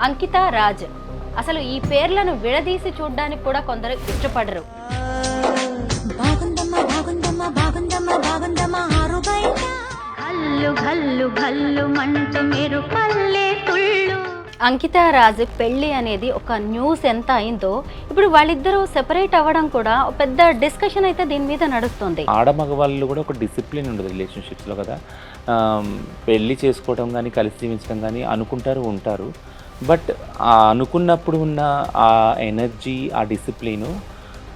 అంకిత రాజ్. అసలు ఈ పేర్లను విడదీసి చూడడానికి కూడా కొందరు ఇష్టపడరు. అంకిత రాజ్ పెళ్లి అనేది ఒక న్యూస్ ఎంత అయిందో ఇప్పుడు వాళ్ళిద్దరూ సెపరేట్ అవ్వడం కూడా పెద్ద డిస్కషన్ అయితే దీని మీద నడుస్తుంది. ఆడమగవాళ్ళు కూడా ఒక డిసిప్లిన్ ఉండదు రిలేషన్షిప్స్లో కదా. పెళ్ళి చేసుకోవడం కానీ కలిసి జీవించడం కానీ అనుకుంటారు ఉంటారు. బట్ అనుకున్నప్పుడు ఉన్న ఆ ఎనర్జీ ఆ డిసిప్లిను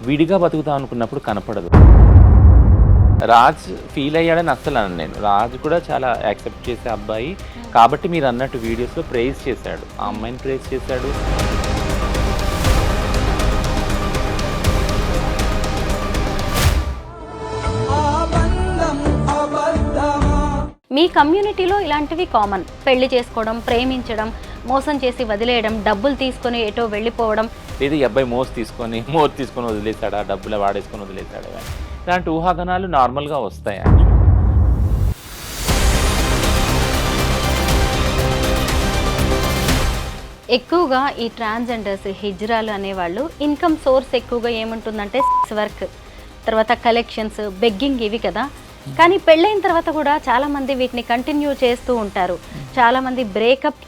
విడిగా బతుకుతాం అనుకున్నప్పుడు కనపడదు. రాజ్ ఫీల్ అయ్యాడని అస్సలు అన్నాను నేను. రాజ్ కూడా చాలా యాక్సెప్ట్ చేసే అబ్బాయి కాబట్టి మీరు అన్నట్టు వీడియోస్లో ప్రైజ్ చేశాడు, ఆ అమ్మాయిని ప్రైజ్ చేశాడు. మీ కమ్యూనిటీలో ఇలాంటివి కామన్. పెళ్లి చేసుకోవడం, ప్రేమించడం, మోసం చేసి వదిలేయడం, డబ్బులు తీసుకొని ఎటో వెళ్ళిపోవడం, లేదా ఈ అబ్బాయి మోర్ తీసుకొని వదిలేశాడా, డబ్బులు వాడేసుకొని వదిలేశాడా, ఇలాంటి ఊహాగానాలు నార్మల్గా వస్తాయి. ఎక్కువగా ఈ ట్రాన్స్జెండర్స్, హిజ్రాలు అనేవాళ్ళు ఇన్కమ్ సోర్స్ ఎక్కువగా ఏముంటుందంటే సెక్స్ వర్క్, తర్వాత కలెక్షన్స్, బెగ్గింగ్, ఇవి కదా. కానీ పెళ్ళైన తర్వాత కూడా చాలామంది వీటిని కంటిన్యూ చేస్తూ ఉంటారు. చాలామంది బ్రేకప్.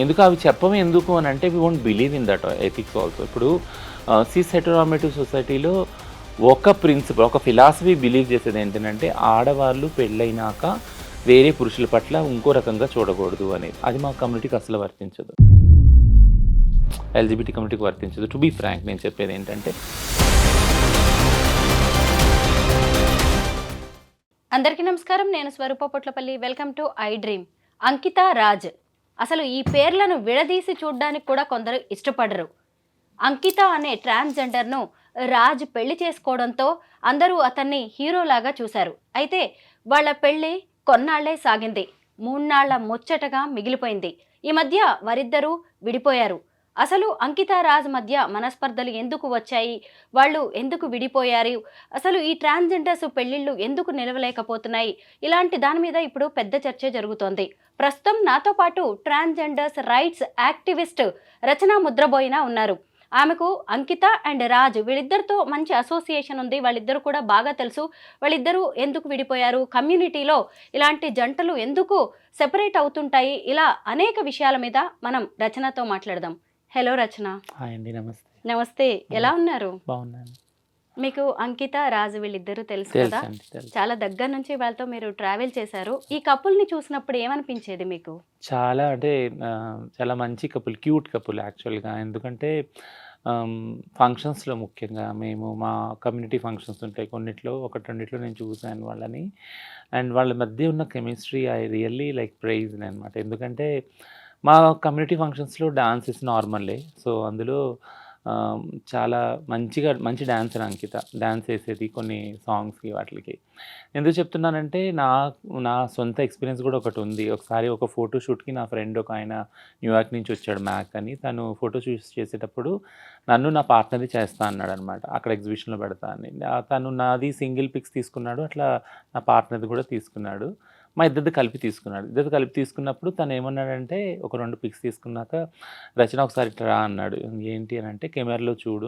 ఎందుకు అవి చెప్పము ఎందుకు అని అంటే we won't believe in that ethics also. ఇప్పుడు సిస్ హెటెరోనార్మేటివ్ సొసైటీలో ఒక ప్రిన్సిపల్, ఒక ఫిలాసఫీ బిలీవ్ చేసేది ఏంటంటే ఆడవాళ్ళు పెళ్ళైనాక వేరే పురుషుల పట్ల ఇంకో రకంగా చూడకూడదు అనేది. అది మా కమ్యూనిటీకి అసలు వర్తించదు, ఎల్జిబిటీ కమ్యూనిటీకి వర్తించదు. టు బీ ఫ్రాంక్ నేను చెప్పేది ఏంటంటే, అందరికీ నమస్కారం, నేను Swaroopa Potlapalli. Welcome to I dream. Ankita Raj. అసలు ఈ పేర్లను విడదీసి చూడడానికి కూడా కొందరు ఇష్టపడరు. అంకిత అనే ట్రాన్స్జెండర్ను రాజ్ పెళ్లి చేసుకోవడంతో అందరూ అతన్ని హీరోలాగా చూశారు. అయితే వాళ్ళ పెళ్లి కొన్నాళ్లే సాగింది, 3 నాళ్ల ముచ్చటగా మిగిలిపోయింది. ఈ మధ్య వారిద్దరూ విడిపోయారు. అసలు అంకిత రాజ్ మధ్య మనస్పర్ధలు ఎందుకు వచ్చాయి, వాళ్ళు ఎందుకు విడిపోయారు, అసలు ఈ ట్రాన్స్జెండర్స్ పెళ్లిళ్ళు ఎందుకు నిలవలేకపోతున్నాయి, ఇలాంటి దాని మీద ఇప్పుడు పెద్ద చర్చ జరుగుతోంది. ప్రస్తుతం నాతో పాటు ట్రాన్స్జెండర్స్ రైట్స్ యాక్టివిస్ట్ రచన ముద్రబోయిన ఉన్నారు. ఆమెకు అంకిత అండ్ రాజ్ వీళ్ళిద్దరితో మంచి అసోసియేషన్ ఉంది, వాళ్ళిద్దరు కూడా బాగా తెలుసు. వాళ్ళిద్దరూ ఎందుకు విడిపోయారు, కమ్యూనిటీలో ఇలాంటి జంటలు ఎందుకు సెపరేట్ అవుతుంటాయి, ఇలా అనేక విషయాల మీద మనం రచనతో మాట్లాడదాం. హలో రచన. హాయ్ అండి. నమస్తే. నమస్తే, ఎలా ఉన్నారు? బాగున్నాను. మీకు అంకిత రాజు వీళ్ళిద్దరూ తెలుసు కదా, చాలా దగ్గర నుంచి వాళ్ళతో మీరు ట్రావెల్ చేశారు. ఈ కపుల్ని చూసినప్పుడు ఏమనిపించేది మీకు? చాలా అంటే చాలా మంచి కపుల్, క్యూట్ కపుల్ యాక్చువల్గా. ఎందుకంటే ఫంక్షన్స్లో ముఖ్యంగా మేము మా కమ్యూనిటీ ఫంక్షన్స్ ఉంటాయి కొన్నిట్లో, రెండిట్లో నేను చూశాను వాళ్ళని. అండ్ వాళ్ళ మధ్య ఉన్న chemistry I really like praise అనమాట. ఎందుకంటే మా కమ్యూనిటీ ఫంక్షన్స్లో డాన్స్ ఇస్ నార్మల్లే. సో అందులో చాలా మంచి డాన్సర్ అంకిత. డాన్స్ వేసేది కొన్ని సాంగ్స్కి వాటికి. ఎందుకు చెప్తున్నానంటే నా సొంత ఎక్స్పీరియన్స్ కూడా ఒకటి ఉంది. ఒకసారి ఒక ఫోటో షూట్కి నా ఫ్రెండ్ ఒక ఆయన న్యూయార్క్ నుంచి వచ్చాడు, మ్యాక్ అని. తను ఫోటో షూట్స్ చేసేటప్పుడు నన్ను నా పార్ట్నర్ది చేస్తా అన్నాడు అనమాట, అక్కడ ఎగ్జిబిషన్లో పెడతా అని. తను నాది సింగిల్ పిక్స్ తీసుకున్నాడు, అట్లా నా పార్ట్నర్ది కూడా తీసుకున్నాడు. మా ఇద్దరిది కలిపి తీసుకున్నప్పుడు తను ఏమన్నాడంటే, ఒక 2 పిక్స్ తీసుకున్నాక, రచన ఒకసారి ఇట్లా రా అన్నాడు. ఏంటి అని అంటే, కెమెరాలో చూడు,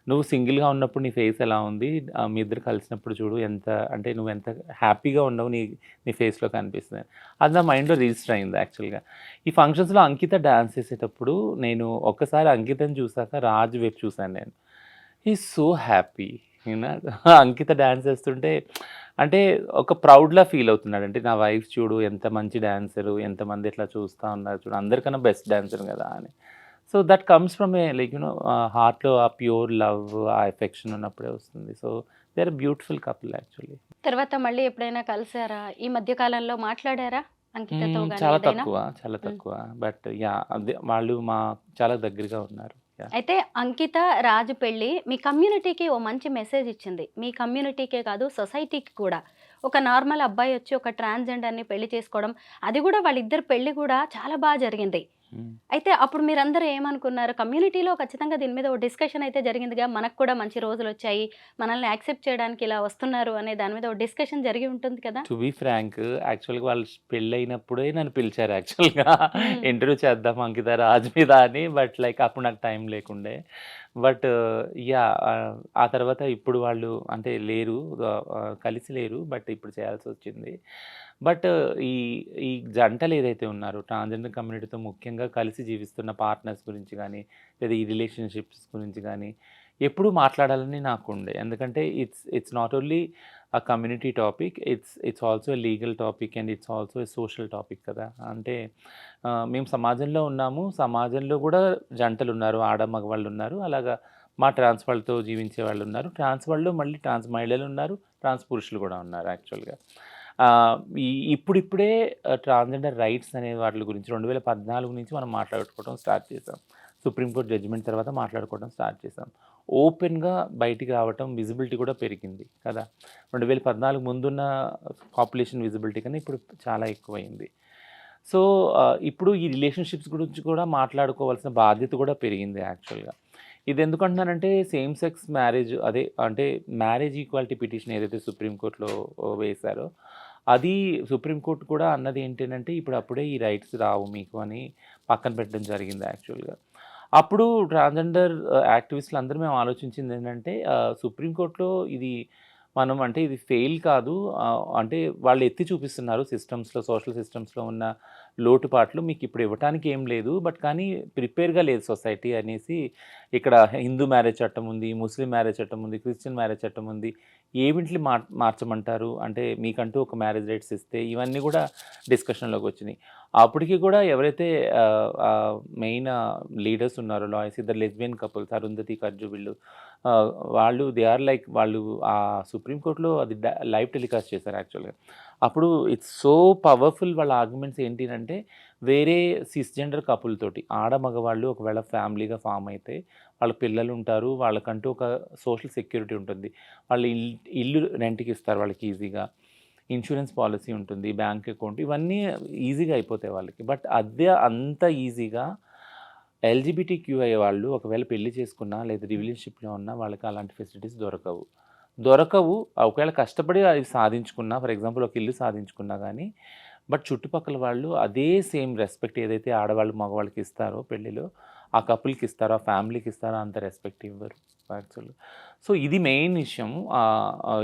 నువ్వు సింగిల్గా ఉన్నప్పుడు నీ ఫేస్ ఎలా ఉంది, మీ ఇద్దరు కలిసినప్పుడు చూడు నువ్వు ఎంత హ్యాపీగా ఉండవు నీ ఫేస్లో కనిపిస్తుంది. అది నా మైండ్లో రిజిస్టర్ అయింది యాక్చువల్గా. ఈ ఫంక్షన్స్లో అంకిత డ్యాన్స్ చేసేటప్పుడు నేను ఒక్కసారి అంకితని చూసాక రాజ్ వైపు చూశాను నేను. He so happy. Ankita dance చేస్తుంటే అంటే ఒక ప్రౌడ్లా ఫీల్ అవుతున్నాడు. అంటే నా వైఫ్ చూడు ఎంత మంచి డాన్సరు, ఎంతమంది ఇట్లా చూస్తూ ఉన్నారు చూడు, అందరికన్నా బెస్ట్ డాన్సర్ కదా అని. So that comes from a like హార్ట్లో ఆ ప్యూర్ లవ్, ఆ ఎఫెక్షన్ ఉన్నప్పుడే వస్తుంది. So they are beautiful couple actually. తర్వాత మళ్ళీ ఎప్పుడైనా కలిసారా? ఈ మధ్య కాలంలో మాట్లాడారా అంకితతో? చాలా తక్కువ. బట్ యా, అదే వాళ్ళు చాలా దగ్గరగా ఉన్నారు. అయితే అంకిత రాజు పెళ్ళి మీ కమ్యూనిటీకి ఓ మంచి మెసేజ్ ఇచ్చింది. మీ కమ్యూనిటీకే కాదు, సొసైటీకి కూడా. ఒక నార్మల్ అబ్బాయి వచ్చి ఒక ట్రాన్స్జెండర్ని పెళ్లి చేసుకోవడం, అది కూడా వాళ్ళిద్దరు పెళ్లి కూడా చాలా బాగా జరిగింది. హ్మ్. అయితే అప్పుడు మీరందరూ ఏమనుకున్నారు? కమ్యూనిటీలో ఖచ్చితంగా దీని మీద ఓ డిస్కషన్ అయితే జరిగిందిగా. మనకు కూడా మంచి రోజులొచ్చాయి. మనల్ని యాక్సెప్ట్ చేయడానికి ఇలా వస్తున్నారు అనే దాని మీద ఓ డిస్కషన్ జరిగి ఉంటుంది కదా! టు బీ ఫ్రాంక్ యాక్చువల్‌గా వాళ్ళు పెళ్ళైనప్పుడే నన్ను పిలిచారు యాక్చువల్‌గా హ్మ్. ఇంటర్వ్యూ చేద్దాం అంకిత రాజ్ మీద అని. బట్ లైక్ అప్పుడు నాకు టైం లేకుండే. But yeah! ఆ తర్వాత ఇప్పుడు వాళ్ళు అంటే లేరు. కలిసి లేరు. బట్ ఇప్పుడు చేయాల్సొచ్చింది. బట్ ఈ ఈ జంటలు ఏదైతే ఉన్నారో ట్రాన్స్‌జెండర్ కమ్యూనిటీతో ముఖ్యంగా కలిసి జీవిస్తున్న పార్ట్నర్స్ గురించి గానీ, లేదా ఈ రిలేషన్‌షిప్స్ గురించి గానీ, ఎప్పుడూ మాట్లాడాలని నాకుండే. ఎందుకంటే it's not only community topic. It's also a legal topic and it's also a social topic కదా! అంటే మేము సమాజంలో ఉన్నాము. సమాజంలో గూడా జంటలున్నారు. ఆడ, మగవాళ్ళున్నారు. అలాగా మా ట్రాన్స్ వాళ్ళతో జీవించే వాళ్ళున్నారు. ట్రాన్స్ వాళ్ళు మళ్ళీ ట్రాన్స్ మహిళలున్నారు. ట్రాన్స్ పురుషులు గూడా ఉన్నారు యాక్చువల్‌గా. ఆహ్, ఈ ఇప్పుడిప్పుడే ట్రాన్స్‌జెండర్ రైట్స్ అనే వాటిల గురించి 2014 నుంచి మనం మాట్లాడుకోవడం స్టార్ట్ చేసాం. సుప్రీం కోర్ట్ జడ్జిమెంట్ తర్వాత మాట్లాడుకోవడం స్టార్ట్ చేసాం. ఓపెన్‌గా బయటికి రావటం, విజిబిలిటీ కూడా పెరిగింది కదా! 2014 ముందున్న పాపులేషన్ విజిబిలిటీ కన్నా ఇప్పుడు చాలా ఎక్కువయింది. సో, ఇప్పుడు ఈ రిలేషన్‌షిప్స్ గురించి కూడా మాట్లాడుకోవాల్సిన బాధ్యత కూడా పెరిగింది యాక్చువల్‌గా. ఇదెందుకంటున్నానంటే సేమ్ సెక్స్ మ్యారేజ్ అదే అంటే మ్యారేజ్ ఈక్వాలిటీ పిటిషన్ ఏదైతే సుప్రీం కోర్ట్‌లో వేశారో, అది సుప్రీం కోర్ట్ కూడా అన్నది ఏంటనంటే, ఇప్పుడు అప్పుడే ఈ రైట్స్ రావు మీకు అని పక్కన పెట్టడం జరిగింది యాక్చువల్‌గా. అప్పుడు ట్రాన్స్‌జెండర్ యాక్టివిస్టులు అందరూ మేము ఆలోచించిందేంటంటే సుప్రీం కోర్ట్‌లో ఇది మనం అంటే ఇది ఫెయిల్ కాదు. అంటే వాళ్ళు ఎత్తి చూపిస్తున్నారు సిస్టమ్స్‌లో, సోషల్ సిస్టమ్స్‌లో ఉన్న లోటుపాట్లు మీకిప్పుడు ఇవ్వటానికి ఏం లేదు. బట్ కానీ ప్రిపేర్‌గా లేదు సొసైటీ అనేసి ఇక్కడ హిందూ మ్యారేజ్ చట్టం ఉంది, ముస్లిం మ్యారేజ్ చట్టం ఉంది, క్రిస్టియన్ మ్యారేజ్ చట్టం ఉంది. ఏవింటిని మార్చమంటారు? అంటే మీకంటూ ఒక మ్యారేజ్ రైట్స్ ఇస్తే ఇవన్నీ గూడా డిస్కషన్‌లోకొచ్చినియి. అప్పటికి కూడా ఎవరైతే మెయిన్ లీడర్స్ ఉన్నారో లాయర్స్ ఇద్దరు లెస్బియన్ కపుల్స్ అరుంధతి, కర్జు వీళ్ళు ఆహ్, వాళ్ళు దే ఆర్ లైక్ వాళ్ళు సుప్రీం కోర్ట్‌లో అది లైవ్ టెలికాస్ట్ చేశారు యాక్చువల్‌గా. అప్పుడు ఇట్స్ సో పవర్‌ఫుల్ వాళ్ళ ఆర్గ్యుమెంట్స్ ఏంటినంటే, వేరే సిస్‌జెండర్ కపుల్ తోటి ఆడ, మగవాళ్ళు ఒకవేళ ఫ్యామిలీగా ఫార్మ్ అయితే, వాళ్ళ పిల్లలుంటారు. వాళ్ళకంటూ ఒక సోషల్ సెక్యూరిటీ ఉంటుంది. వాళ్ళు ఇల్లు రెంట్‌కి ఇస్తారు వాళ్ళకి ఈజీగా. ఇన్స్యూరెన్స్ పాలిసీ ఉంటుంది. బ్యాంక్ అకౌంట్ ఇవన్నీ ఈజీగా అయిపోతాయి వాళ్ళకి. బట్ అదే అంత ఈజీగా ఎల్‌జిబిటిక్యూఐ వాళ్ళు ఒకవేళ పెళ్లి చేసుకున్నా లేదా రిలేషన్‌షిప్‌లో ఉన్నా వాళ్ళకి అలాంటి ఫెసిలిటీస్ దొరకవు. దొరకవు. ఒకవేళ కష్టపడి అవి సాధించుకున్నా ఫర్ ఎగ్జాంపుల్ ఒక ఇల్లు సాధించుకున్నా గానీ, బట్ చుట్టుపక్కల వాళ్ళు అదే సేమ్ రెస్పెక్ట్ ఏదైతే ఆడవాళ్ళు, మగవాళ్ళకి ఇస్తారో పెళ్ళిలో, ఆ కపుల్‌కి ఇస్తారో, ఆ ఫ్యామిలీకి ఇస్తారో అంత రెస్పెక్ట్ ఇవ్వరు యాక్చువల్‌గా. సో, ఇది మెయిన్ విషయం.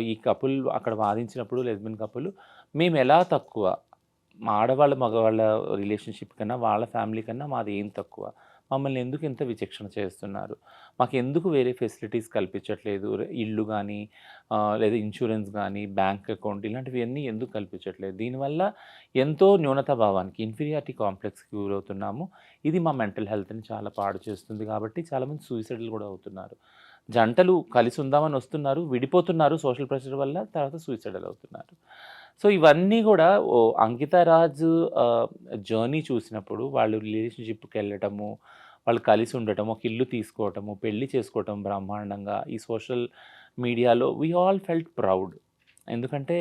ఈ కపుల్ అక్కడ వాదించినప్పుడు లెస్బియన్ కపుల్ మేమెలా తక్కువ? మా ఆడవాళ్ళ, మగవాళ్ళ రిలేషన్‌షిప్ కన్నా, వాళ్ళ ఫ్యామిలీ కన్నా మాది ఏం తక్కువ? మమ్మల్ని ఎందుకు ఇంత విచక్షణ చేస్తున్నారు? మాకెందుకు వేరే ఫెసిలిటీస్ కల్పించట్లేదు? ఇల్లు గానీ, లేదా ఇన్స్యూరెన్స్ గానీ, బ్యాంక్ అకౌంట్ ఇలాంటివన్నీ ఎందుకు కల్పించట్లేదు? దీనివల్ల ఎంతో న్యూనతా భావానికి, ఇన్ఫీరియారిటీ కాంప్లెక్స్‌కి గురవుతున్నాము. ఇది మా మెంటల్ హెల్త్‌ని చాలా పాడు చేస్తుంది కాబట్టి చాలామంది సూసైడ్‌లు గూడా అవుతున్నారు. జంటలు కలిసి ఉందామని వస్తున్నారు, విడిపోతున్నారు సోషల్ ప్రెషర్ వల్ల, తర్వాత సూసైడల్ అవుతున్నారు. సో, ఇవన్నీ గూడా అంకితా రాజ్ జర్నీ చూసినప్పుడు వాళ్ళు రిలేషన్‌షిప్‌కెళ్ళటము, వాళ్ళు కలిసి ఉండటము, ఒక ఇల్లు తీసుకోవటము, పెళ్లి చేసుకోవటం బ్రహ్మాండంగా ఈ సోషల్ మీడియాలో వి ఆల్ ఫెల్ట్ ప్రౌడ్. ఎందుకంటే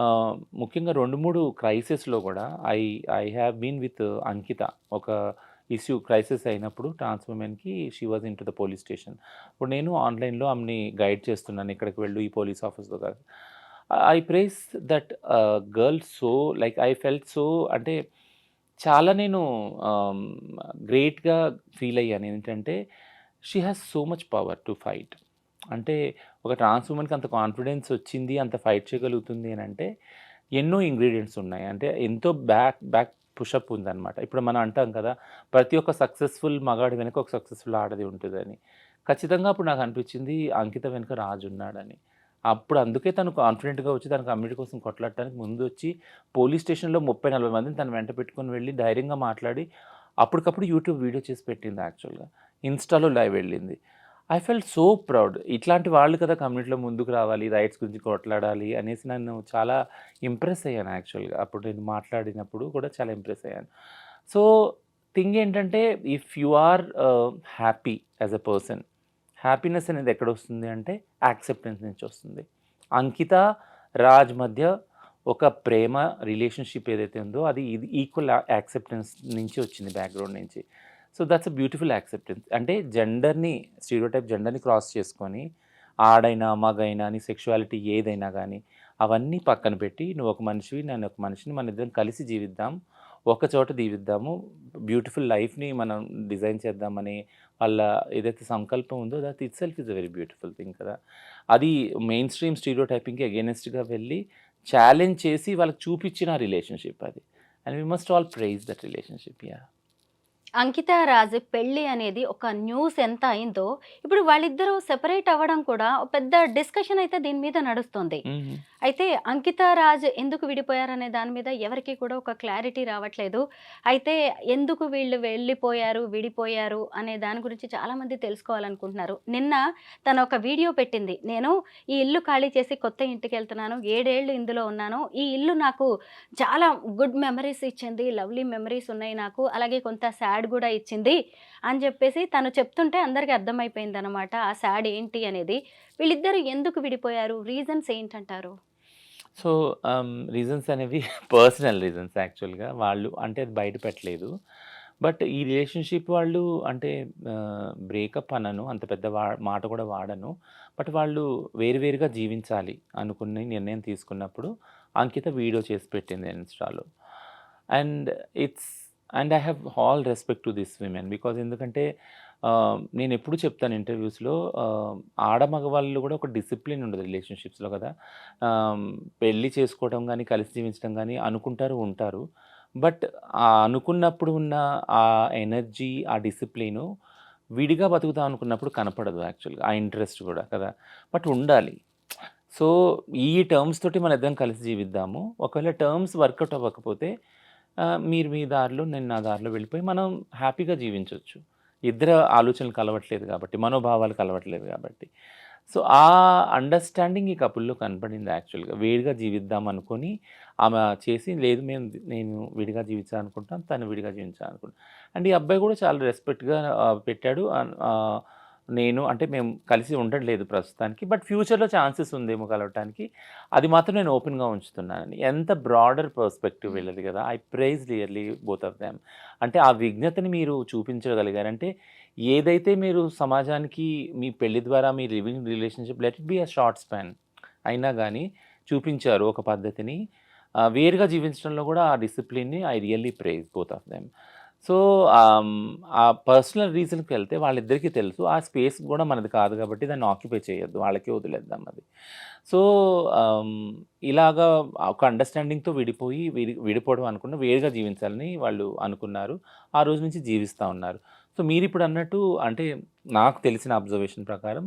ఆహ్, ముఖ్యంగా 2, 3 క్రైసిస్‌లో గూడా I I have been with Ankita. ఒక ఇష్యూ క్రైసిస్ అయినప్పుడు ట్రాన్స్ వుమెన్‌కి she was into the police station. ఇప్పుడు నేను ఆన్‌లైన్‌లో ఆమెని గైడ్ చేస్తున్నాను. ఇక్కడికి వెళ్ళు ఈ పోలీస్ ఆఫీస్‌లో కాదు. I praise that girl so like I felt so అంటే చాలా నేను ఆహ్, గ్రేట్‌గా ఫీల్ అయ్యాను. ఏంటంటే she has so much power to fight. అంటే ఒక ట్రాన్స్ వుమెన్‌కి అంత కాన్ఫిడెన్స్ వచ్చింది, అంత ఫైట్ చేయగలుగుతుంది అనంటే ఎన్నో ఇంగ్రీడియెంట్స్ ఉన్నాయి. అంటే ఎంతో బ్యాక్ పుషప్ ఉందనమాట. ఇప్పుడు మనం అంటాం కదా! ప్రతి ఒక్క సక్సెస్‌ఫుల్ మగాడి వెనక ఒక సక్సెస్‌ఫుల్ ఆడది ఉంటదని. ఖచ్చితంగా అప్పుడు నాకు అనిపించింది అంకిత వెనక రాజు ఉన్నాడని. అప్పుడు అందుకే తను కాన్ఫిడెంట్‌గా వచ్చి తన కమ్యూనిటీ కోసం కొట్లాడటానికి ముందొచ్చి పోలీస్ స్టేషన్‌లో 30, 40 మందిని తన వెంట పెట్టుకొని వెళ్లి ధైర్యంగా మాట్లాడి అప్పటికప్పుడు యూట్యూబ్ వీడియో చేసి పెట్టింది యాక్చువల్‌గా. ఇన్‌స్టాలో లైవ్ వెళ్ళింది. I felt so proud. ఇట్లాంటి వాళ్ళు కదా కమ్యూనిటీలో ముందుకు రావాలి, రైట్స్ గురించి కొట్లాడాలి అనేసి నన్ను చాలా ఇంప్రెస్ అయ్యాను యాక్చువల్‌గా. అప్పుడు నేను మాట్లాడినప్పుడు కూడా చాలా ఇంప్రెస్ అయ్యాను. సో, థింగ్ ఏంటంటే if you are happy as a person, happiness అనేది ఎక్కడొస్తుంది అంటే యాక్సెప్టెన్స్ నుంచి వస్తుంది. అంకిత, రాజ్ మధ్య ఒక ప్రేమ రిలేషన్‌షిప్ ఏదైతే ఉందో అది ఇది ఈక్వల్ యాక్సెప్టెన్స్ నుంచి వచ్చింది బ్యాక్‌గ్రౌండ్ నుంచి. So, that's a beautiful acceptance. అంటే జెండర్‌ని క్రాస్ చేసుకొని ఆడైనా, మగైనా నీ సెక్షువాలిటీ ఏదైనా గానీ అవన్నీ పక్కన పెట్టి నువ్వొక మనిషివి, నేనొక మనిషిని, మనిద్దరం కలిసి జీవిద్దాం. ఒక చోట జీవిద్దాము. బ్యూటిఫుల్ లైఫ్‌ని మనం డిజైన్ చేద్దామని వాళ్ళ ఏదైతే సంకల్పం ఉందో that itself is a very beautiful thing కదా! అది మెయిన్ స్ట్రీమ్ స్టీరియోటైపింగ్‌కి అగైనెస్ట్‌గా వెళ్ళి ఛాలెంజ్ చేసి వాళ్ళకి చూపిచ్చిన రిలేషన్‌షిప్ అది. And we must all prize that relationship. Yeah! Ankita Raj పెళ్లి అనేది ఒక న్యూస్ ఎంత అయిందో, ఇప్పుడు వాళ్ళిద్దరూ సెపరేట్ అవ్వడం కూడా ఒక పెద్ద డిస్కషన్ అయితే దీని మీద నడుస్తుంది. హుహు. అయితే అంకిత రాజ్ ఎందుకు విడిపోయారనే దాని మీద ఎవరికీ కూడా ఒక క్లారిటీ రావట్లేదు. అయితే ఎందుకు వీళ్ళు వెళ్ళిపోయారు, విడిపోయారు అనే దాని గురించి చాలామంది తెలుసుకోవాలనుకుంటున్నారు. నిన్న తను ఒక వీడియో పెట్టింది. నేను ఈ ఇల్లు ఖాళీ చేసి కొత్త ఇంటికెళ్తున్నాను. 7 ఏళ్ళు ఇందులో ఉన్నాను. ఈ ఇల్లు నాకు చాలా గుడ్ మెమరీస్ ఇచ్చింది. లవ్లీ మెమరీస్ ఉన్నాయి నాకు. అలాగే కొంత సాడ్ గూడా ఇచ్చింది అని జెప్పేసి తను చెప్తుంటే అందరికి అర్థమైపోయిందనమాట. ఆ సాడ్ ఏంటి అనేది. వీళ్ళిద్దరూ ఎందుకు విడిపోయారు? రీజన్స్ ఏంటంటారు? సో, రీజన్స్ అనేవి పర్సనల్ రీజన్స్ యాక్చువల్‌గా. వాళ్ళు అంటే అది బయట పెట్టలేదు. బట్ ఈ రిలేషన్‌షిప్ వాళ్ళు అంటే బ్రేకప్ అనను. అంత పెద్ద మాట కూడా వాడను. బట్ వాళ్ళు వేరుగా జీవించాలి అనుకుని నిర్ణయం తీసుకున్నప్పుడు అంకిత వీడియో చేసి పెట్టింది ఇన్‌స్టాలో. And it's and I have all respect to this women. Because ఎందుకంటే నేనెప్పుడు చెప్తాను ఇంటర్వ్యూస్‌లో ఆడ మగవాళ్ళు కూడా ఒక డిసిప్లిన్ ఉండదు రిలేషన్‌షిప్స్‌లో కదా! ఆహ్, పెళ్లి చేసుకోవడం గానీ, కలిసి జీవించడం గానీ అనుకుంటారు, ఉంటారు. బట్ అనుకున్నప్పుడు ఉన్న ఆ ఎనర్జీ, ఆ డిసిప్లిను విడిగా బతుకుదాం అనుకున్నప్పుడు కనపడదు యాక్చువల్‌గా. ఆ ఇంట్రెస్ట్ గూడా కదా! బట్ ఉండాలి. సో, ఈ టర్మ్స్ తోటి మనిద్దరం కలిసి జీవిద్దాము. ఒకవేళ టర్మ్స్ వర్కౌట్ అవ్వకపోతే మీరు మీ దారిలో, నేను నా దారిలో వెళ్ళిపోయి మనం హ్యాపీగా జీవించొచ్చు. ఇద్దరి ఆలోచనలు కలవట్లేదు గాబట్టి, మనోభావాలు కలవట్లేదు గాబట్టి. సో, ఆ అండర్‌స్టాండింగ్ ఈ కపుల్‌లో కనపడింది యాక్చువల్‌గా. వేరుగా జీవిద్దాం అనుకోని ఆమె చేసి లేదు నేను విడిగా జీవించాలనుకుంటాను. తను విడిగా జీవించాలనుకుంటాను. అండ్ ఈ అబ్బాయి గూడా చాలా రెస్పెక్ట్‌గా పెట్టాడు. నేను అంటే మేము కలిసి ఉండట్లేదు ప్రస్తుతానికి. బట్ ఫ్యూచర్‌లో ఛాన్సెస్ ఉందేమో కలవటానికి. అది మాత్రం నేను ఓపెన్‌గా ఉంచుతున్నానని. ఎంత బ్రాడర్ పర్స్పెక్టివ్ వీళ్ళది గదా! I praise really both of them. అంటే ఆ విజ్ఞతని మీరు చూపించగలిగారంటే ఏదైతే మీరు సమాజానికి మీ పెళ్లి ద్వారా మీ living relationship let it be a short span అయినా గాని చూపించారు ఒక పద్ధతిని. వేరుగా జీవించడంలో గూడా ఆ డిసిప్లిన్‌ని I really prize both of them. So, ఆ పర్సనల్ రీజన్‌కి వెళ్తే వాళ్ళిద్దరికీ తెలుసు. ఆ స్పేస్ గూడా మనది కాదు గాబట్టి దాన్ని ఆక్యుపై చేయొద్దు. వాళ్ళకే వదిలేద్దాం అది. సో, ఆహ్, ఇలాగా ఒక అండర్‌స్టాండింగ్‌తో విడిపోవడం అనుకున్న వేరుగా జీవించాలని వాళ్ళు అనుకున్నారు. ఆ రోజు నుంచి జీవిస్తా ఉన్నారు. సో, మీరిప్పుడన్నట్టు అంటే నాకు తెలిసిన అబ్జర్వేషన్ ప్రకారం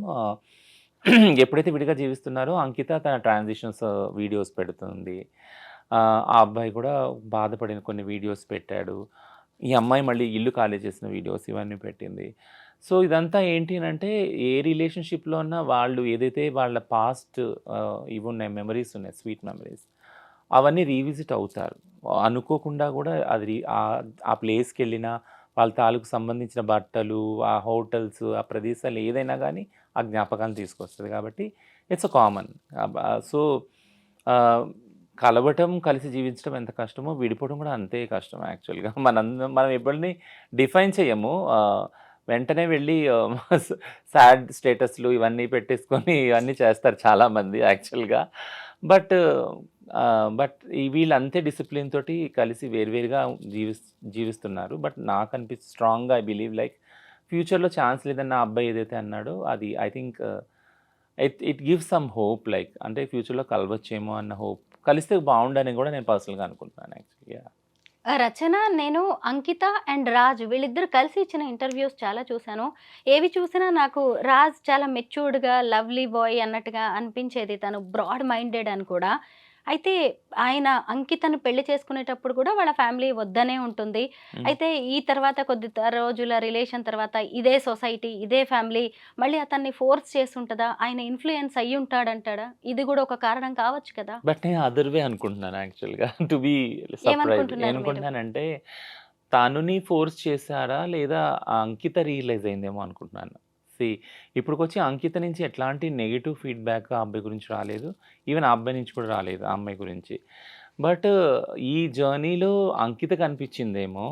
ఎప్పుడైతే విడిగా జీవిస్తున్నారో అంకిత తన ట్రాన్సిషన్స్ వీడియోస్ పెడుతుంది. ఆ అబ్బాయి కూడా బాధపడిన కొన్ని వీడియోస్ పెట్టాడు. ఈ అమ్మాయి మళ్ళీ ఇల్లు ఖాళీ చేసిన వీడియోస్ ఇవన్నీ పెట్టింది. సో, ఇదంతా ఏంటి అనంటే ఏ రిలేషన్‌షిప్‌లో ఉన్నా వాళ్ళు ఏదైతే వాళ్ళ పాస్ట్ ఇవున్నాయి మెమరీస్ ఉన్నాయి స్వీట్ మెమరీస్. అవన్నీ రీవిజిట్ అవుతారు. అనుకోకుండా గూడా అది ఆ ప్లేస్‌కెళ్ళినా వాళ్ళ తాలూకు సంబంధించిన బట్టలు, ఆ హోటల్స్, ఆ ప్రదేశాలు ఏదైనా గానీ ఆ జ్ఞాపకాలను తీసుకొస్తది కాబట్టి ఇట్స్ కామన్. సో, ఆహ్, కలవటం, కలిసి జీవించడం ఎంత కష్టమో విడిపోవడం కూడా అంతే కష్టం యాక్చువల్‌గా. మనం ఎవరిని డిఫైన్ చేయము. వెంటనే వెళ్ళి సాడ్ స్టేటస్‌లు ఇవన్నీ పెట్టేసుకొని ఇవన్నీ చేస్తారు చాలామంది యాక్చువల్‌గా. బట్ బట్ వీళ్ళు అంతే డిసిప్లిన్ తోటి కలిసి వేరుగా జీవిస్తున్నారు. బట్ స్ట్రాంగ్‌గా ఐ బిలీవ్ లైక్ ఫ్యూచర్‌లో ఛాన్స్ లేదని ఆ అబ్బాయి ఏదైతే అన్నాడో అది I think it it gives some hope like అంటే ఫ్యూచర్‌లో కలవచ్చేమో అన్న హోప్. కలిస్తే బావుండని గూడా నేను పర్సనల్‌గా అనుకుంటున్నాను యాక్చువల్లీ. యాహ్! రచన, నేను అంకిత అండ్ రాజ్ వీళ్ళిద్దరూ కలిసి ఇచ్చిన ఇంటర్వ్యూస్ చాలా చూసాను. ఏవి చూసినా నాకు రాజ్ చాలా మెచ్యూర్డ్‌గా, లవ్లీ బాయ్ అన్నట్టుగా అనిపించేది. తను బ్రాడ్ మైండెడ్ అని కూడా. అయితే ఆయన అంకితను పెళ్లి చేసుకునేటప్పుడు కూడా వాళ్ళ ఫ్యామిలీ వద్దనే ఉంటుంది. హ్మ్. అయితే ఈ తర్వాత కొద్ది రోజుల రిలేషన్ తర్వాత ఇదే సొసైటీ, ఇదే ఫ్యామిలీ మళ్ళీ అతన్ని ఫోర్స్ చేసుంటదా? ఆయన ఇన్‌ఫ్లూయెన్స్ అయ్యుంటాడంటాడా? ఇది గూడా ఒక కారణం కావచ్చు కదా! బట్ నేను అదర్ వే అనుకుంటున్నాను యాక్చువల్‌గా. To be surprise. ఏమనుకుంటున్నారు మీరు? ఏమనుకుంటున్నానంటే తనుని ఫోర్స్ చేసారా? లేదా ఆ అంకిత రియలైజ్ అయిందేమో అనుకుంటున్నాను. సి ఇప్పటికొచ్చి అంకిత నుంచి ఎట్లాంటి నెగెటివ్ ఫీడ్‌బ్యాక్ ఆ అబ్బాయి గురించి రాలేదు. ఈవెన్ ఆ అబ్బాయి నుంచి కూడా రాలేదు ఆ అమ్మాయి గురించి. బట్ ఈ జర్నీలో అంకిత కనిపించిందేమో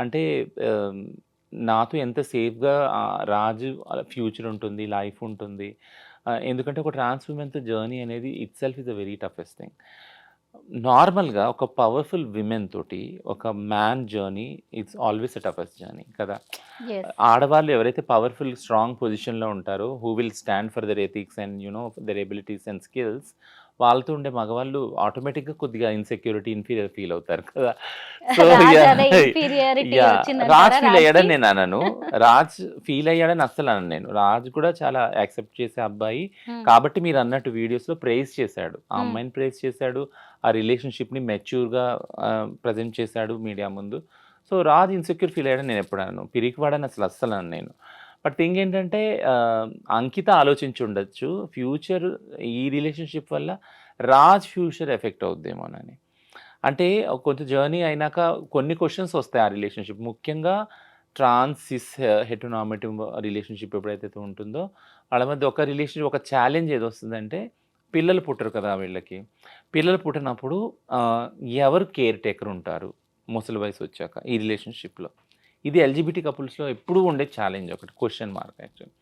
అంటే ఆహ్, నాతో ఎంత సేఫ్‌గా రాజు ఫ్యూచర్ ఉంటుంది, లైఫ్ ఉంటుంది. ఎందుకంటే ఒక ట్రాన్స్ విమెన్‌తో జర్నీ అనేది itself is a very toughest thing. నార్మల్‌గా ఒక పవర్‌ఫుల్ విమెన్ తోటి ఒక man journey it's always a toughest journey కదా! యెస్. ఆడవాళ్ళు ఎవరైతే పవర్‌ఫుల్, స్ట్రాంగ్ పొజిషన్‌లో ఉంటారో, who will stand for their ethics and their abilities and skills, వాళ్ళతో ఉండే మగవాళ్ళు ఆటోమేటిక్‌గా కొద్దిగా ఇన్‌సెక్యూరిటీ, ఇన్ఫీరియర్ ఫీల్ అవుతారు కదా! సో రాజు యాహ్! అదే ఇన్ఫీరియారిటీ యాహ్! వచ్చిందంటారా రాజ్ ఫీల్ రాజ్‌కి? అయ్యాడని నేను అనను. రాజ్ ఫీల్ అయ్యాడని అస్సలు అనను నేను. రాజ్ కూడా చాలా యాక్సెప్ట్ చేసే అబ్బాయి. హ్మ్. కాబట్టి మీరన్నట్టు వీడియోస్‌లో ప్రైజ్ చేశాడు. ఆ హ్మ్. అమ్మాయిని ప్రైజ్ చేశాడు. ఆ రిలేషన్‌షిప్‌ని మెచ్యూర్‌గా ప్రెజెంట్ చేశాడు మీడియా ముందు. సో, రాజ్ ఇన్‌సెక్యూర్ ఫీల్ అయ్యాడని నేనెప్పుడు అనను. పిరికివాడని అస్సలు అనను నేను. బట్ థింగ్ ఏంటంటే అంకిత ఆలోచించుండొచ్చు. ఫ్యూచర్ ఈ రిలేషన్‌షిప్ వల్ల రాజ్ ఫ్యూచర్ ఎఫెక్ట్ అవుద్దేమోనని. అంటే కొంచెం జర్నీ అయినాక కొన్ని క్వెషన్స్ వస్తాయి ఆ రిలేషన్‌షిప్. ముఖ్యంగా ట్రాన్స్, సిస్, హెటెరోనార్మేటివ్ రిలేషన్‌షిప్ ఎప్పుడైతే ఉంటుందో, వాళ్ళ మధ్య ఒక ఒక ఛాలెంజ్ ఏదొస్తుందంటే, పిల్లలు పుట్టరు కదా వీళ్ళకి. పిల్లలు పుట్టినప్పుడు ఆహ్, ఎవరు కేర్ టేకర్ ఉంటారు ముసలి వయసొచ్చాక ఈ రిలేషన్‌షిప్‌లో. ఇది ఎల్‌జిబిటీ కపుల్స్‌లో ఎప్పుడూ ఉండే ఛాలెంజ్ ఒకటి. Question mark actually.